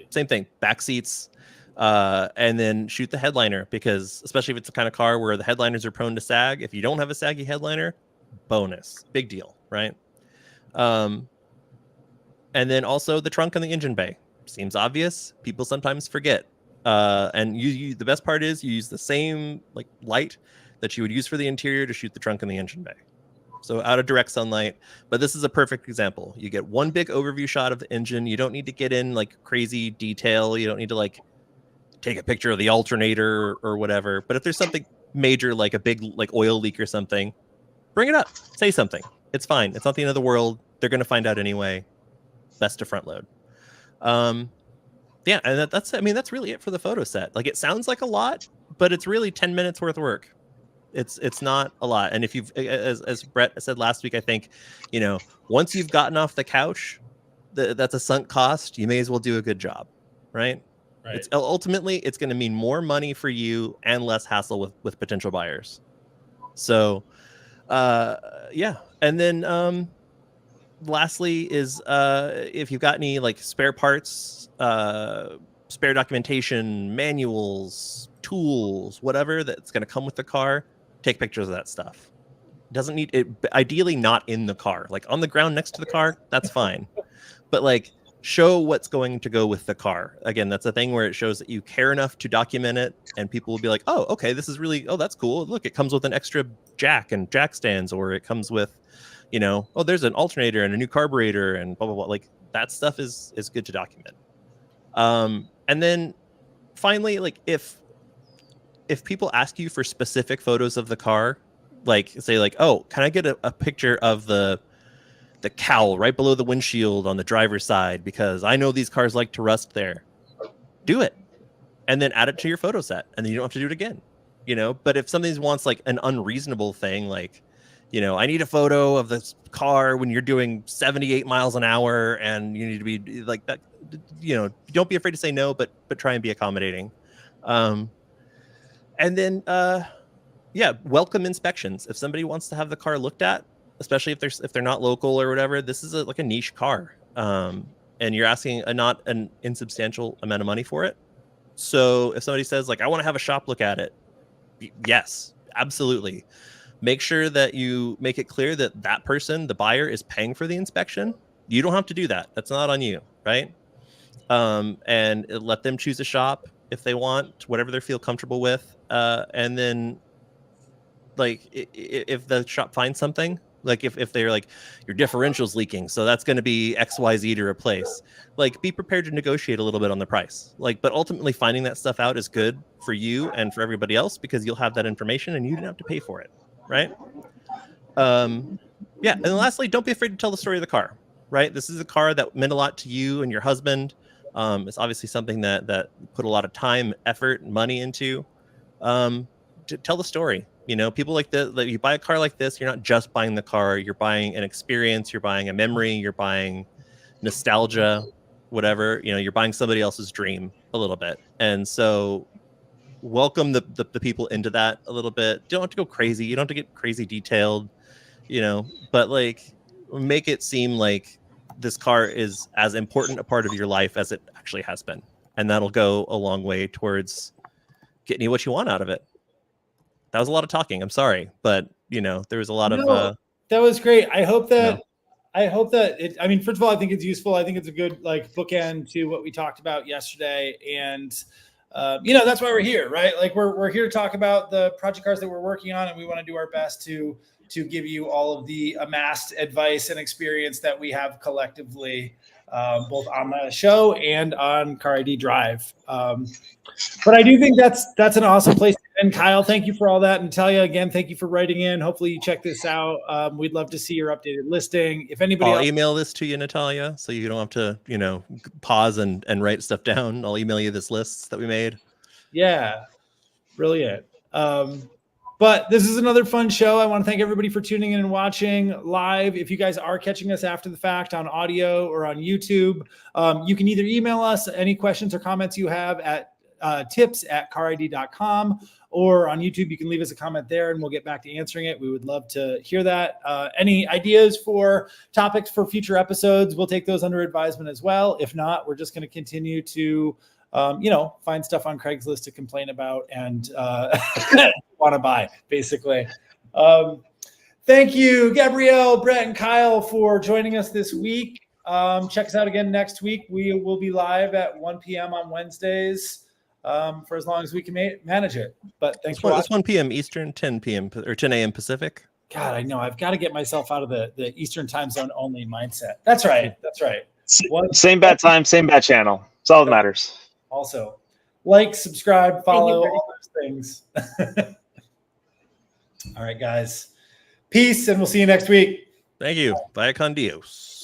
Same thing, back seats, and then shoot the headliner, because especially if it's the kind of car where the headliners are prone to sag. If you don't have a saggy headliner, bonus, big deal, right? And then also the trunk and the engine bay. Seems obvious. People sometimes forget. And you the best part is you use the same like light that you would use for the interior to shoot the trunk and the engine bay. So out of direct sunlight. But this is a perfect example. You get one big overview shot of the engine. You don't need to get in like crazy detail. You don't need to like take a picture of the alternator or whatever. But if there's something major, like a big like oil leak or something, bring it up. Say something. It's fine. It's not the end of the world. They're going to find out anyway. Best to front load. Yeah, and that's really it for the photo set. Like, it sounds like a lot, but it's really 10 minutes worth of work. It's not a lot. And if you've, as Brett said last week, I think, once you've gotten off the couch, that's a sunk cost. You may as well do a good job, right? It's ultimately it's going to mean more money for you and less hassle with potential buyers. So, yeah, and then lastly is if you've got any like spare parts, spare documentation, manuals, tools, whatever that's going to come with the car, take pictures of that stuff. Doesn't need it, ideally not in the car, like on the ground next to the car, that's fine. But like, show what's going to go with the car. Again, that's a thing where it shows that you care enough to document it, and people will be like, oh, okay, this is really, oh, that's cool. Look, it comes with an extra jack and jack stands, or it comes with, oh, there's an alternator and a new carburetor and blah, blah, blah. Like, that stuff is good to document. And then finally, like, if people ask you for specific photos of the car, like say like, oh, can I get a picture of the the cowl right below the windshield on the driver's side because I know these cars like to rust there. Do it. And then add it to your photo set, and then you don't have to do it again. But if somebody wants like an unreasonable thing, like, I need a photo of this car when you're doing 78 miles an hour and you need to be like that, don't be afraid to say no, but try and be accommodating. And then, welcome inspections. If somebody wants to have the car looked at, especially if they're not local or whatever, this is like a niche car. And you're asking not an insubstantial amount of money for it. So if somebody says like, I want to have a shop look at it, yes, absolutely. Make sure that you make it clear that that person, the buyer, is paying for the inspection. You don't have to do that. That's not on you, right? And let them choose a shop if they want, whatever they feel comfortable with. And then, like, if the shop finds something, like if they're like, your differential's leaking, so that's going to be XYZ to replace. Like, be prepared to negotiate a little bit on the price. Like, but ultimately finding that stuff out is good for you and for everybody else because you'll have that information and you don't have to pay for it. Right. And then lastly, don't be afraid to tell the story of the car. Right. This is a car that meant a lot to you and your husband. It's obviously something that put a lot of time, effort, and money into. To tell the story. People like this, you buy a car like this, you're not just buying the car, you're buying an experience, you're buying a memory, you're buying nostalgia, whatever. You're buying somebody else's dream a little bit. And so welcome the people into that a little bit. You don't have to go crazy. You don't have to get crazy detailed, but like make it seem like this car is as important a part of your life as it actually has been. And that'll go a long way towards getting you what you want out of it. That was a lot of talking. I'm sorry, but there was a lot of that was great. I hope that it, I mean, first of all, I think it's useful. I think it's a good like bookend to what we talked about yesterday. And that's why we're here, right? Like we're here to talk about the project cars that we're working on, and we want to do our best to give you all of the amassed advice and experience that we have collectively, both on the show and on CARiD Drive. But I do think that's an awesome place. And Kyle, thank you for all that. And Natalia, again, thank you for writing in. Hopefully you check this out. We'd love to see your updated listing. If anybody I'll email this to you, Natalia, so you don't have to, pause and write stuff down. I'll email you this list that we made. Yeah, brilliant. But this is another fun show. I want to thank everybody for tuning in and watching live. If you guys are catching us after the fact on audio or on YouTube, you can either email us any questions or comments you have at tips@carid.com, or on YouTube, you can leave us a comment there and we'll get back to answering it. We would love to hear that. Any ideas for topics for future episodes, we'll take those under advisement as well. If not, we're just going to continue to, find stuff on Craigslist to complain about and want to buy, basically. Thank you, Gabrielle, Brett, and Kyle for joining us this week. Check us out again next week. We will be live at 1 p.m. on Wednesdays. For as long as we can manage it. But thanks for watching. It's 1 p.m. Eastern, 10 p.m. or 10 a.m. Pacific. God, I know. I've got to get myself out of the Eastern time zone only mindset. That's right. Same bat time, same bat channel. It's all that matters. Also, like, subscribe, follow, all those things. All right, guys. Peace, and we'll see you next week. Thank you. Vaya con Dios.